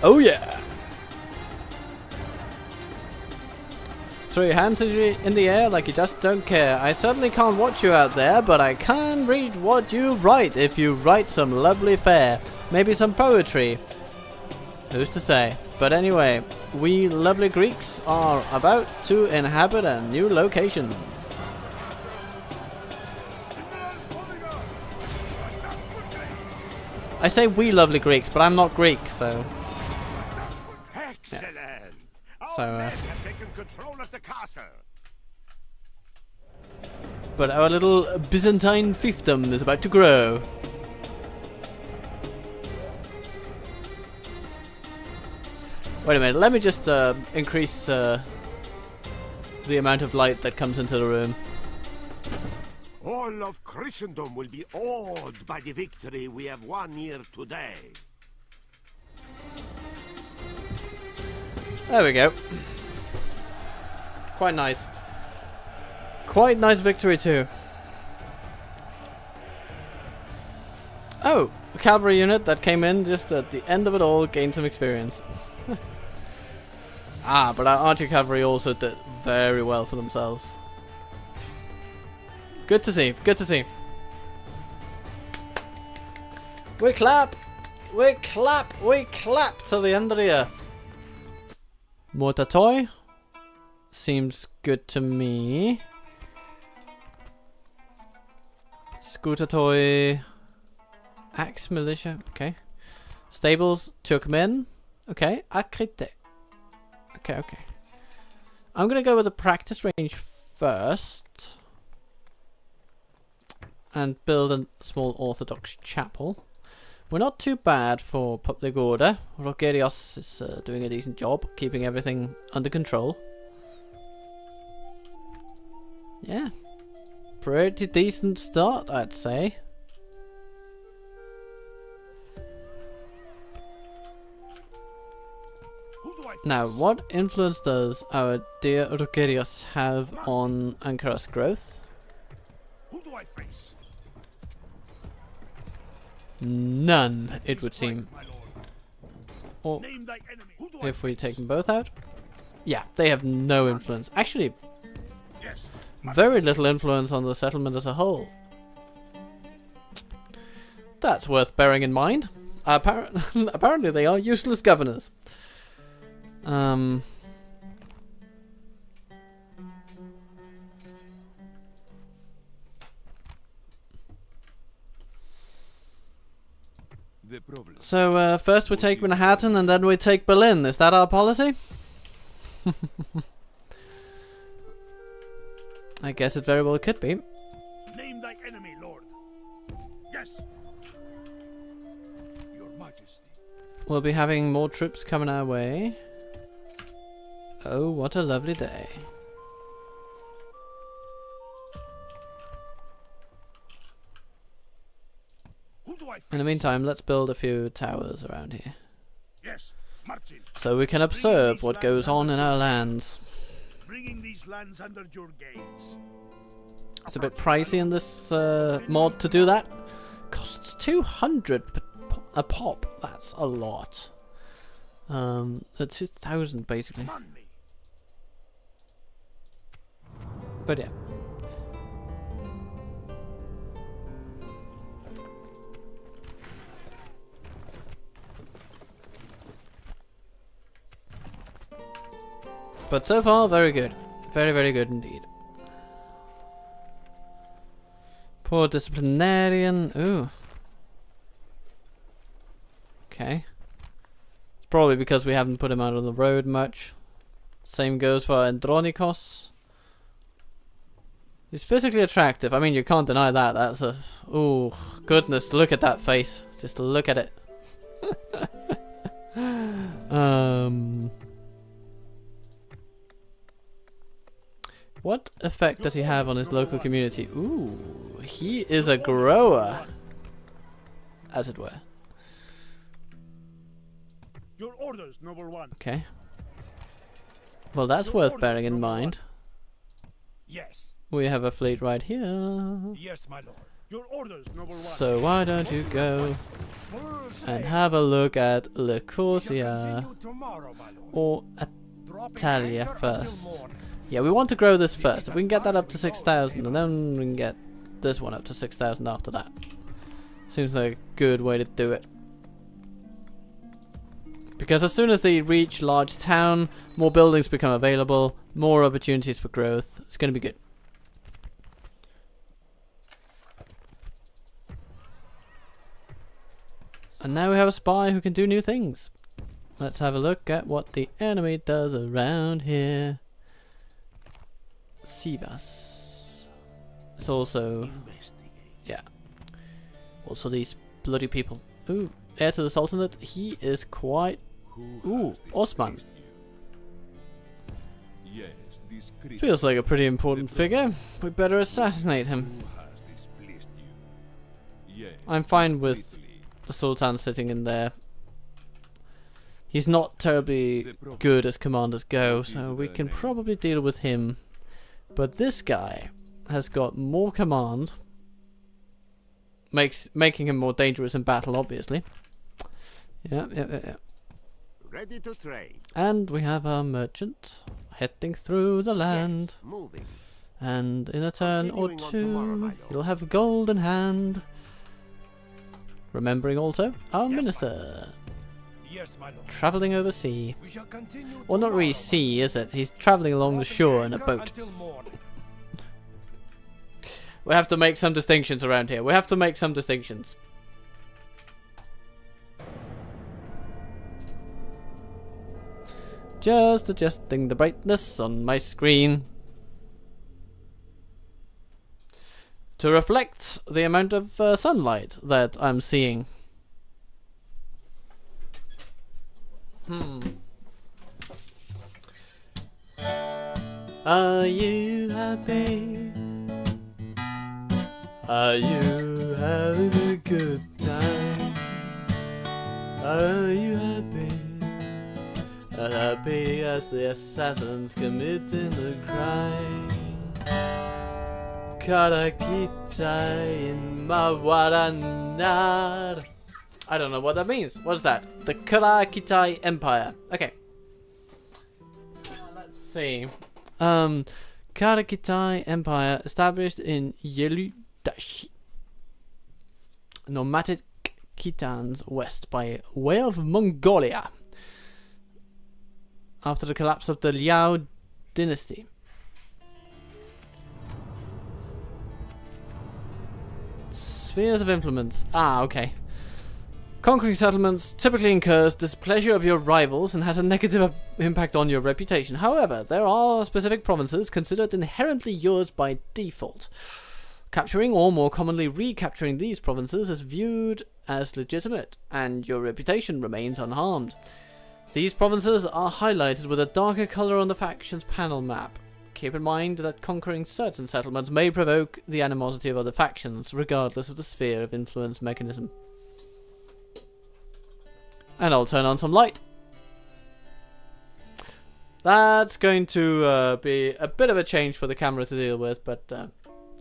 Oh yeah! Throw your hands in the air like you just don't care. I certainly can't watch you out there, but I can read what you write if you write some lovely fare. Maybe some poetry. Who's to say? But anyway, we lovely Greeks are about to inhabit a new location. I say we lovely Greeks, but I'm not Greek, so... Excellent. Our So, men have taken control of the castle. But our little Byzantine fiefdom is about to grow. Wait a minute, let me just increase the amount of light that comes into the room. All of Christendom will be awed by the victory we have won here today. There we go. Quite nice. Quite nice victory too. Oh, a cavalry unit that came in just at the end of it all gained some experience. Ah, but our archer cavalry also did very well for themselves. Good to see, good to see. We clap! We clap! We clap to the end of the earth. Mortar toy. Seems good to me. Scooter toy. Axe militia. Okay. Stables. Turkmen. Okay. Akrite. Okay, okay. I'm gonna go with the practice range first. And build a small Orthodox chapel. We're not too bad for public order. Rogerios is doing a decent job, keeping everything under control. Yeah. Pretty decent start, I'd say. Now, what influence does our dear Rogerios have on Ankara's growth? Who do I face? None, it would seem. My lord. Or Name thy enemy. Who do I if we face? take them both out? Yeah, they have no influence. Actually, Yes. very little influence on the settlement as a whole. That's worth bearing in mind. Apparently they are useless governors. The problem. So first we take Manhattan and then we take Berlin. Is that our policy? I guess it very well could be. Name thy enemy, lord. Yes. Your Majesty. We'll be having more troops coming our way. Oh, what a lovely day. Who do I face? In the meantime, let's build a few towers around here. Yes. Marching. So we can observe what goes on in our lands. Bringing these lands under your gaze. It's a bit pricey in this mod to do that. Costs 200 a pop. That's a lot. 2,000 basically. Command me. But yeah. But so far, very good. Very, very good indeed. Poor disciplinarian. Ooh. Okay. It's probably because we haven't put him out on the road much. Same goes for Andronikos. He's physically attractive. I mean, you can't deny that. That's a... Ooh, goodness, look at that face. Just look at it. What effect does he have on his local community? Ooh, he is a grower, as it were. Your orders, noble one. Okay. Well, that's worth bearing in mind. Yes. We have a fleet right here. Yes, my lord. Your orders, noble one. So why don't you go Full and sail. have a look at We shall Lecorsia continue tomorrow, my lord. or Dropping Anatolia anchor until first? morn. Yeah, we want to grow this first. If we can get that up to 6,000, and then we can get this one up to 6,000 after that. Seems like a good way to do it. Because as soon as they reach large town, more buildings become available, more opportunities for growth. It's going to be good. And now we have a spy who can do new things. Let's have a look at what the enemy does around here. Sivas. It's also... yeah. Also these bloody people. Ooh, heir to the Sultanate. He is quite... Ooh, Osman. Yes, discreetly. Feels like a pretty important figure. We better assassinate him. Who has displeased you? Yes, I'm fine with discreetly. the Sultan sitting in there. He's not terribly good as commanders go, so we can probably deal with him. But this guy has got more command, making him more dangerous in battle, obviously. Yeah. Ready to trade. And we have our merchant heading through the land. Yes, moving. And in a turn or Continuing on tomorrow, my two, lord. he'll have gold in hand. Remembering also our minister Yes, my lord. travelling over sea. We shall continue. Well, not really tomorrow, sea, is it? He's travelling along the shore in a boat. Until morning. We have to make some distinctions around here. We have to make some distinctions. Just adjusting the brightness on my screen to reflect the amount of sunlight that I'm seeing. Are you happy? Are you having a good time? Are you happy? As happy as the assassins committing the crime. Karakita in Mawaranar. I don't know what that means. What's that? The Karakitai Empire. Okay. Let's see. Karakitai Empire established in Yeludashi. Nomadic Khitans west by way of Mongolia. After the collapse of the Liao dynasty. Spheres of influence. Ah, okay. Conquering settlements typically incurs displeasure of your rivals and has a negative impact on your reputation. However, there are specific provinces considered inherently yours by default. Capturing, or more commonly recapturing these provinces is viewed as legitimate, and your reputation remains unharmed. These provinces are highlighted with a darker colour on the factions panel map. Keep in mind that conquering certain settlements may provoke the animosity of other factions, regardless of the sphere of influence mechanism. And I'll turn on some light. That's going to be a bit of a change for the camera to deal with, but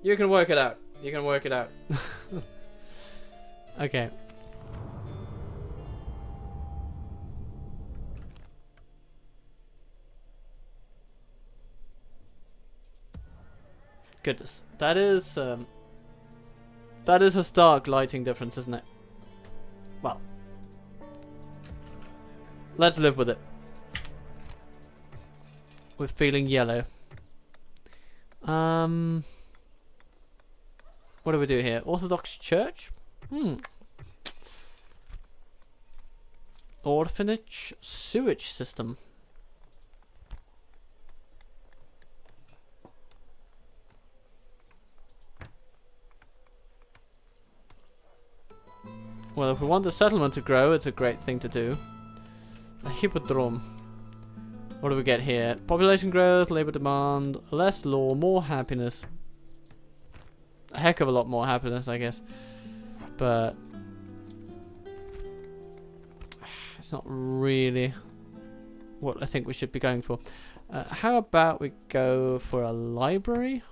you can work it out. You can work it out. Okay. Goodness, that is a stark lighting difference, isn't it? Well, let's live with it. We're feeling yellow. What do we do here? Orthodox Church? Orphanage sewage system. Well, if we want the settlement to grow, it's a great thing to do. A hippodrome. What do we get here? Population growth, labor demand, less law, more happiness. A heck of a lot more happiness, I guess. But it's not really what I think we should be going for. How about we go for a library?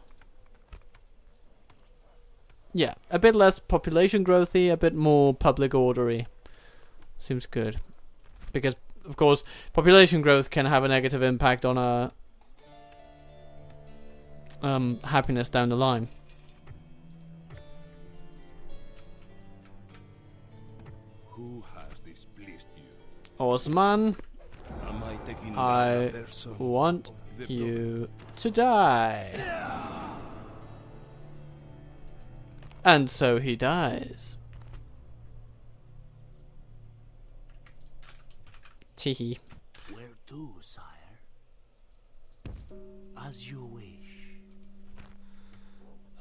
Yeah, a bit less population growthy, a bit more public ordery. Seems good. Because, of course, population growth can have a negative impact on our happiness down the line. Who has displeased you? Osman, Am I taking I want you to die. And so he dies. Teehee. Where to, sire? As you wish.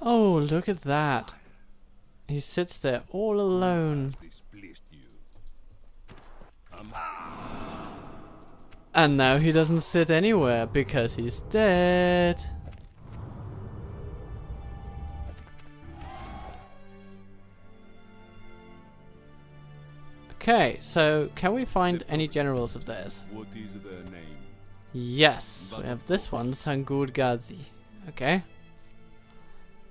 Oh, look at that. He sits there all alone. Displeased you. And now he doesn't sit anywhere because he's dead. Okay, so can we find any generals of theirs? What is their name? Yes, we have this one, Sangur Ghazi. Okay.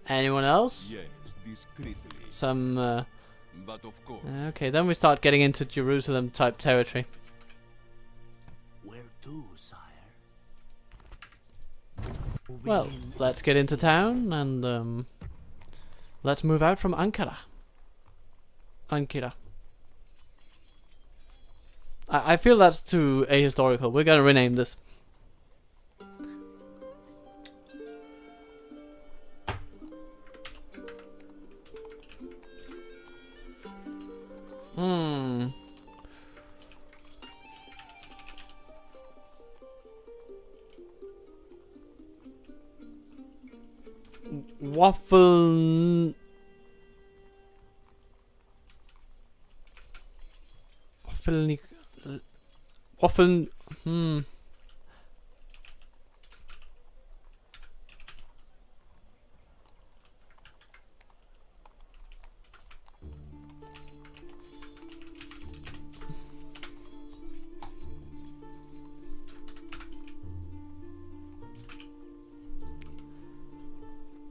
Anyone else? Yes, discreetly. Some, But of course. okay, then we start getting into Jerusalem type territory. Where to, sire? Well, let's get into town and, let's move out from Ankara. Ankara. I feel that's too ahistorical. We're gonna rename this. Waffle. Waffle.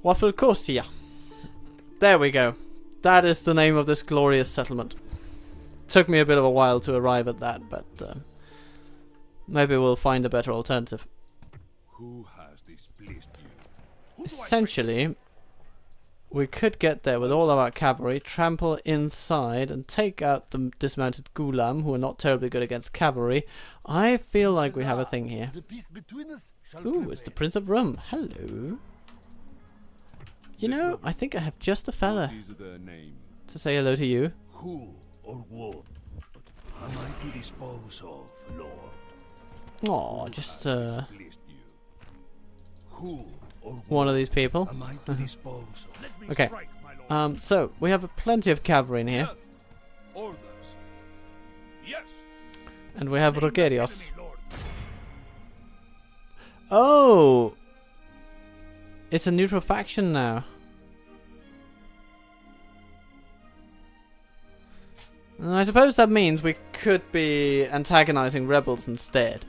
Waffle Corsia. There we go. That is the name of this glorious settlement. Took me a bit of a while to arrive at that, but maybe we'll find a better alternative. Who has displeased you? Essentially, we could get there with all of our cavalry, trample inside, and take out the dismounted Ghulam, who are not terribly good against cavalry. I feel like we have a thing here. The peace between us shall Ooh, it's the Prince of Rum. Hello. You know, I think I have just a fella What is their name? to say hello to you. Who or what am I to dispose of, Lord? Aw, just Displeased you? Who or one what of these people. am I to dispose of? Let me Okay. strike, my lord. So we have plenty of cavalry in here, Yes. Orders. Yes. and we have Name the Rogerios. enemy, lord. Oh, it's a neutral faction now. And I suppose that means we could be antagonizing rebels instead.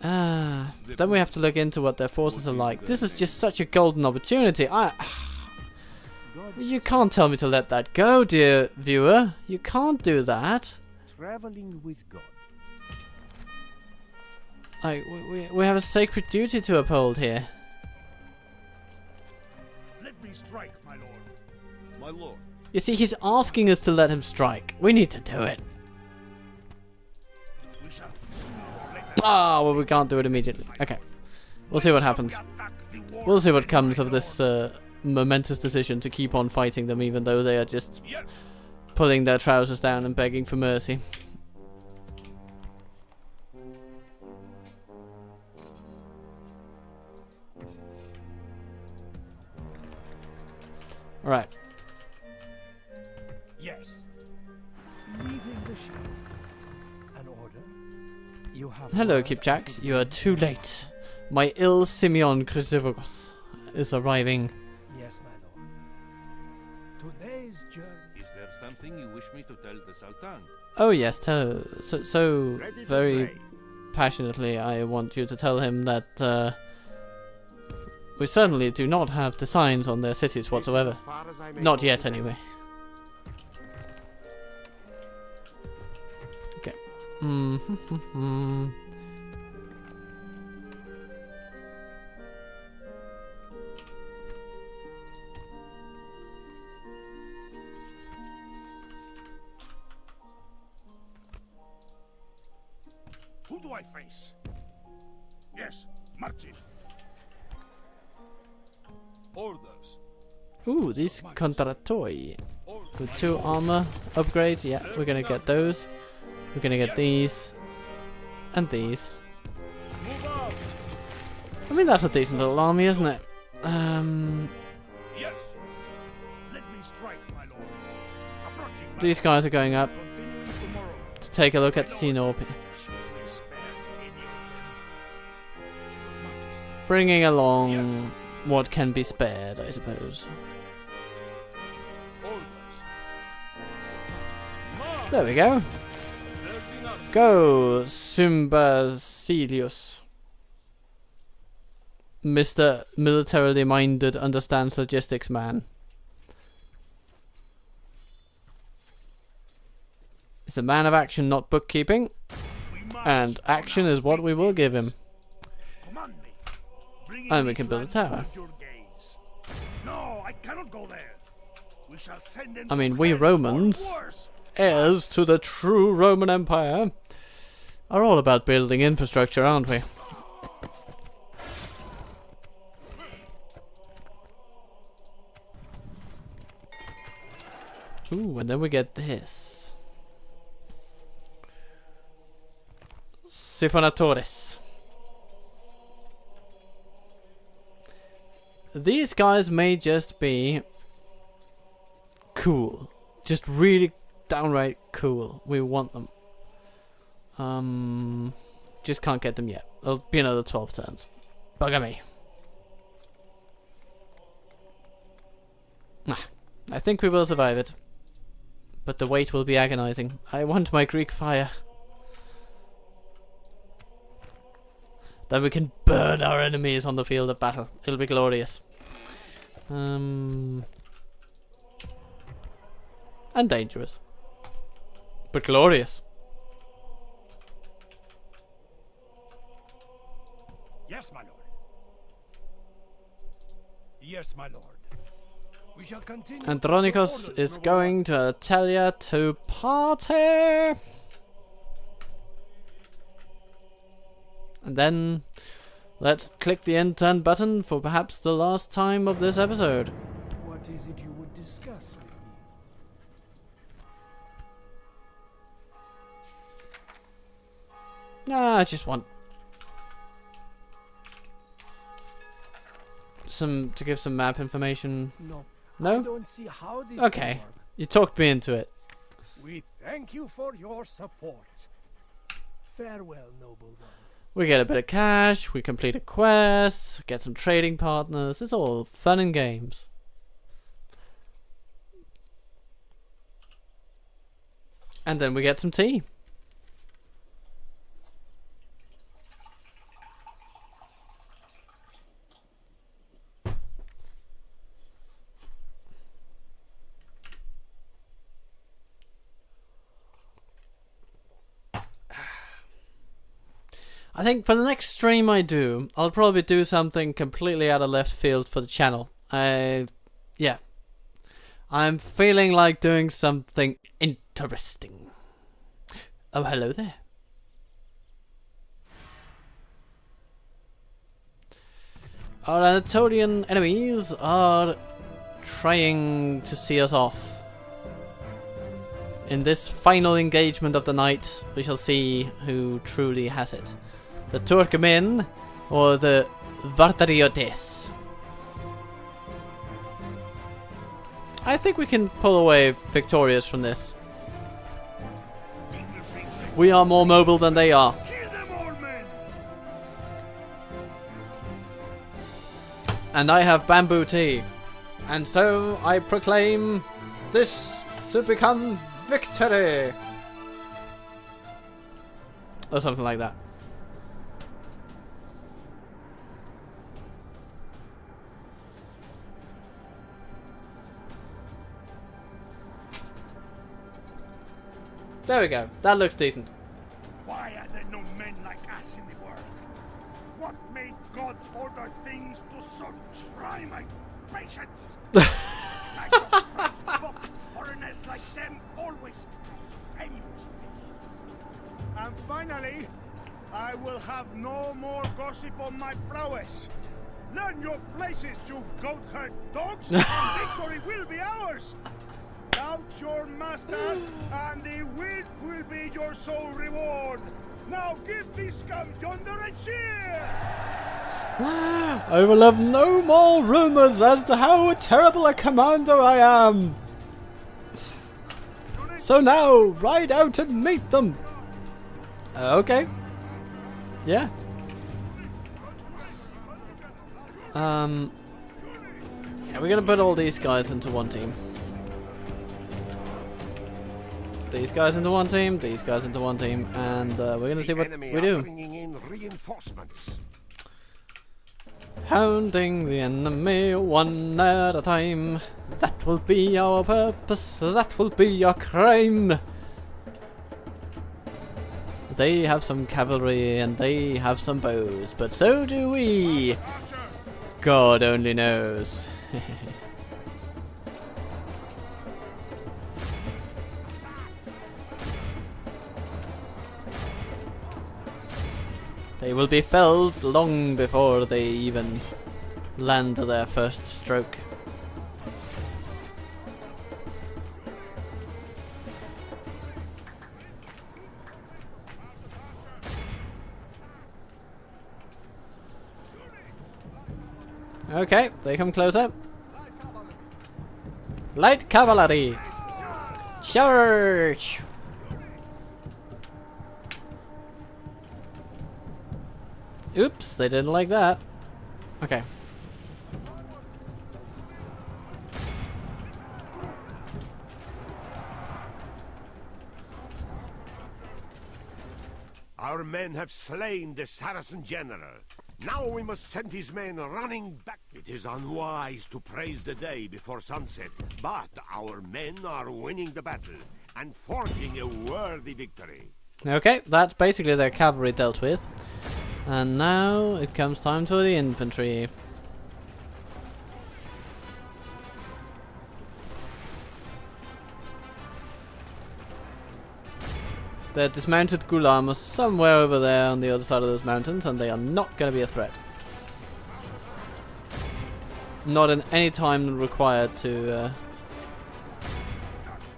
Then we have to look into what their forces are like. This is just such a golden opportunity. You can't tell me to let that go, dear viewer. You can't do that. Traveling with God. Like, we have a sacred duty to uphold here. Let me strike, my lord. My lord. You see, he's asking us to let him strike. We need to do it. We shall sooner or later. Ah, well, we can't do it immediately. Okay. We'll see what happens. We'll see what comes of this momentous decision to keep on fighting them, even though they are just Yes. pulling their trousers down and begging for mercy. Alright. Yes. Leaving the ship. An order? You have Hello, word Kipchaks. of You are too late. My ill Simeon Chrysivagos is arriving. Yes, my lord. Today's journey. Is there something you wish me to tell the Sultan? Oh yes, so Ready to very trade. passionately I want you to tell him that we certainly do not have designs on their cities whatsoever. As far as I may Not go yet, today. anyway. Okay. Mm-hmm. Who do I face? Yes. March it. Orders. Ooh, these contrattoi Orders. with 2 armor upgrades. Yeah, we're gonna get those. We're gonna get these and these. Move out. I mean, that's a decent little army, isn't it? Yes. Let me strike, my lord. Approaching. my These guys are going up lord. Continuing tomorrow. to take a look at Sinop, Shall we spare any of them? bringing along what can be spared, I suppose. Orders. There we go. Go, Symbasilius. Mr. Militarily minded, understands logistics man. He's a man of action, not bookkeeping. And action is what we will give him. And we can build a tower. No, I cannot go there. We shall send them. I mean, we Romans, heirs to the true Roman Empire, are all about building infrastructure, aren't we? Ooh, and then we get this. Siphonatores. These guys may just be cool. Just really downright cool. We want them. Just can't get them yet. It'll be another 12 turns. Bugger me. I think we will survive it. But the wait will be agonizing. I want my Greek fire. Then we can burn our enemies on the field of battle. It'll be glorious. And dangerous. But glorious. Yes, my lord. Yes, my lord. We shall continue. Andronikos is going to Anatolia to party. And then let's click the end turn button for perhaps the last time of this episode. What is it you would discuss with me? Nah, I just want to give some map information. No. I No? don't see how this Okay. can work. You talked me into it. We thank you for your support. Farewell, noble one. We get a bit of cash, we complete a quest, get some trading partners. It's all fun and games. And then we get some tea. I think for the next stream I do, I'll probably do something completely out of left field for the channel. Yeah. I'm feeling like doing something interesting. Oh, hello there. Our Anatolian enemies are trying to see us off. In this final engagement of the night, we shall see who truly has it. The Turkmen or the Vartariotes. I think we can pull away victorious from this. We are more mobile than they are. Kill them all, men! And I have bamboo tea. And so I proclaim this to become victory. Or something like that. There we go. That looks decent. Why are there no men like us in the world? What made God order things to so try my patience? Sacrifice boxed foreigners like them always offends me. And finally, I will have no more gossip on my prowess. Learn your places, you goat-herd dogs, and victory will be ours. Doubt your master, and the wheat will be your sole reward. Now give these scum yonder a cheer! I will have no more rumors as to how terrible a commander I am. So now, ride out and meet them. Okay. Yeah. Yeah, we're gonna put all these guys into one team. these guys into one team, these guys into one team, and we're gonna see what we do. Bringing in reinforcements. Hounding the enemy one at a time. That will be our purpose, that will be our crime. They have some cavalry and they have some bows, but so do we. God only knows. They will be felled long before they even land their first stroke. Okay, they come closer. Light cavalry! Charge! Oops, they didn't like that. Okay. Our men have slain the Saracen general. Now we must send his men running back. It is unwise to praise the day before sunset, but our men are winning the battle and forging a worthy victory. Okay, that's basically their cavalry dealt with. And now it comes time for the infantry. The dismounted Ghulam are somewhere over there on the other side of those mountains, and they are not going to be a threat. Not in any time required to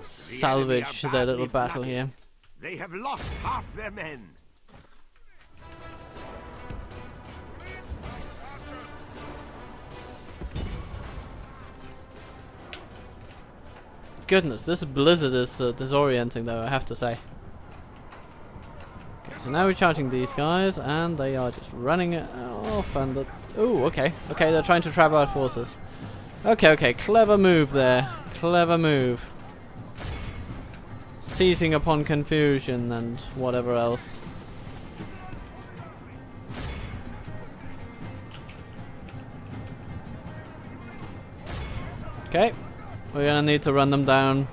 salvage their little battle here. They have lost half their men. Goodness, this blizzard is disorienting though, I have to say. Okay, so now we're charging these guys, and they are just running off, and oh, okay, they're trying to trap our forces. Okay, clever move there, clever move. Seizing upon confusion and whatever else. Okay. We're gonna need to run them down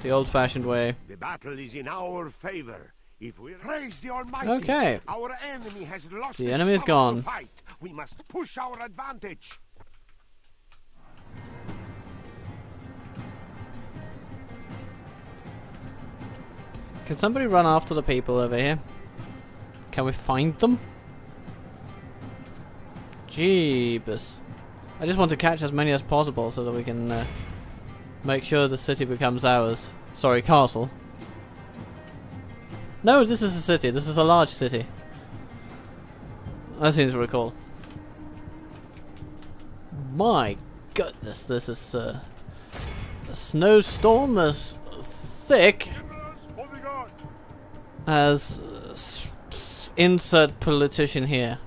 the old-fashioned way. The battle is in our favor. If we praise the Almighty, okay. Our enemy has lost. The enemy is gone. Fight. We must push our advantage. Can somebody run after the people over here? Can we find them? Jeebus. I just want to catch as many as possible so that we can make sure the city becomes ours. Sorry, castle. No, this is a city. This is a large city. I seem to recall. My goodness, this is a snowstorm as thick as insert politician here.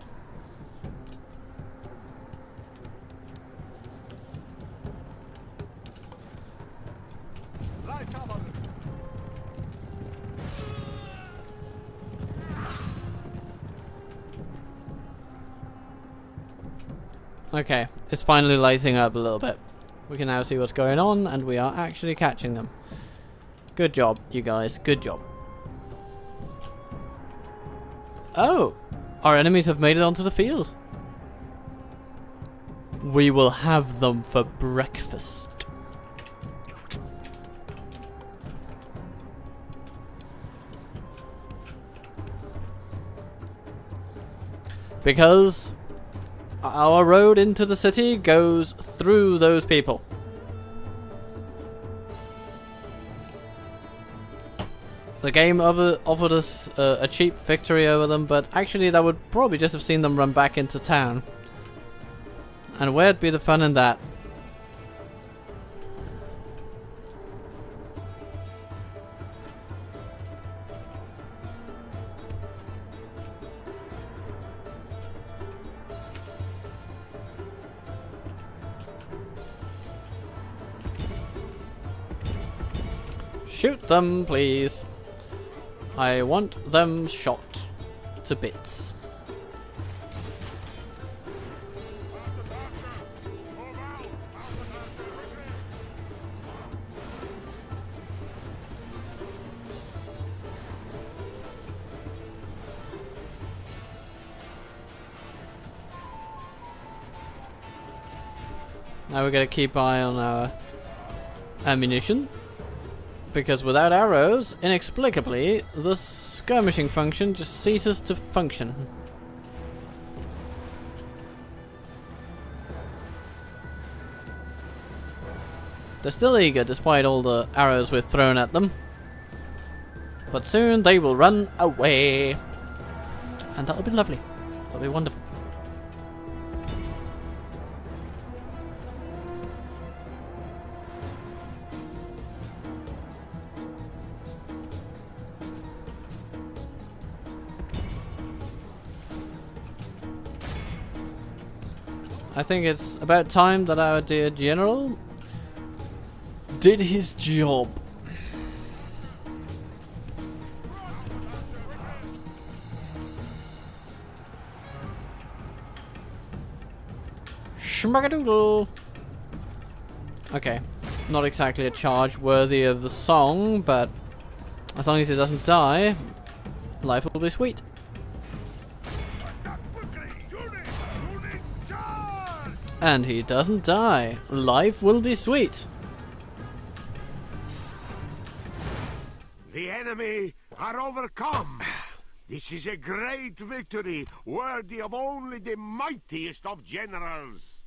Okay, it's finally lighting up a little bit. We can now see what's going on, and we are actually catching them. Good job, you guys. Good job. Oh! Our enemies have made it onto the field. We will have them for breakfast. Because our road into the city goes through those people. The game offered us a cheap victory over them, but actually that would probably just have seen them run back into town. And where'd be the fun in that? Shoot them, please. I want them shot to bits. Now we gotta keep eye on our ammunition, because without arrows, inexplicably, the skirmishing function just ceases to function. They're still eager despite all the arrows we've thrown at them, but soon they will run away, and that'll be lovely. That'll be wonderful. I think it's about time that our dear general did his job. Schmackadoodle. Okay, not exactly a charge worthy of the song, but as long as he doesn't die, life will be sweet. And he doesn't die. Life will be sweet. The enemy are overcome. This is a great victory, worthy of only the mightiest of generals.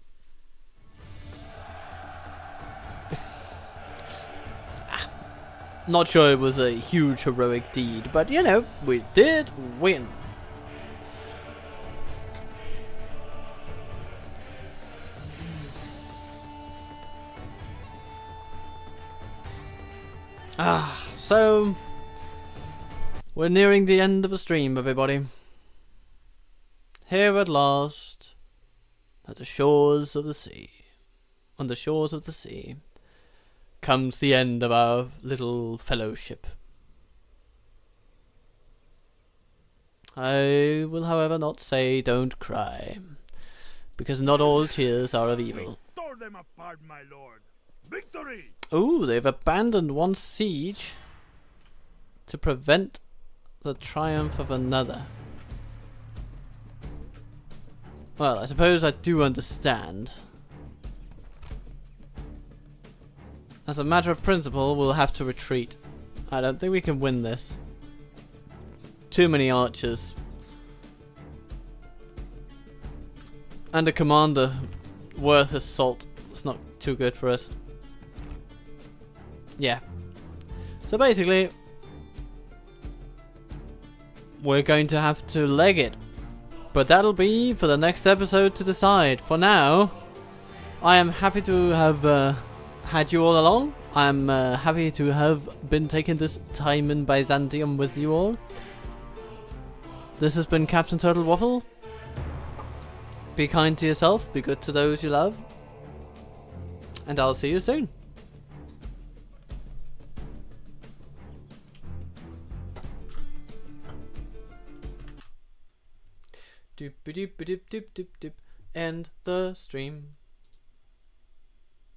Not sure it was a huge heroic deed, but you know, we did win. So we're nearing the end of the stream, everybody. Here at last, at the shores of the sea, on the shores of the sea, comes the end of our little fellowship. I will, however, not say don't cry, because not all tears are of evil. Tore them apart, my lord. Victory! Ooh, they've abandoned one siege to prevent the triumph of another. Well, I suppose I do understand. As a matter of principle, we'll have to retreat. I don't think we can win this. Too many archers. And a commander worth his salt. It's not too good for us. Yeah. So basically, we're going to have to leg it. But that'll be for the next episode to decide. For now, I am happy to have had you all along. I'm happy to have been taking this time in Byzantium with you all. This has been Captain Turtle Waffle. Be kind to yourself, be good to those you love. And I'll see you soon. Doop doop doop doop doop doop. End the stream.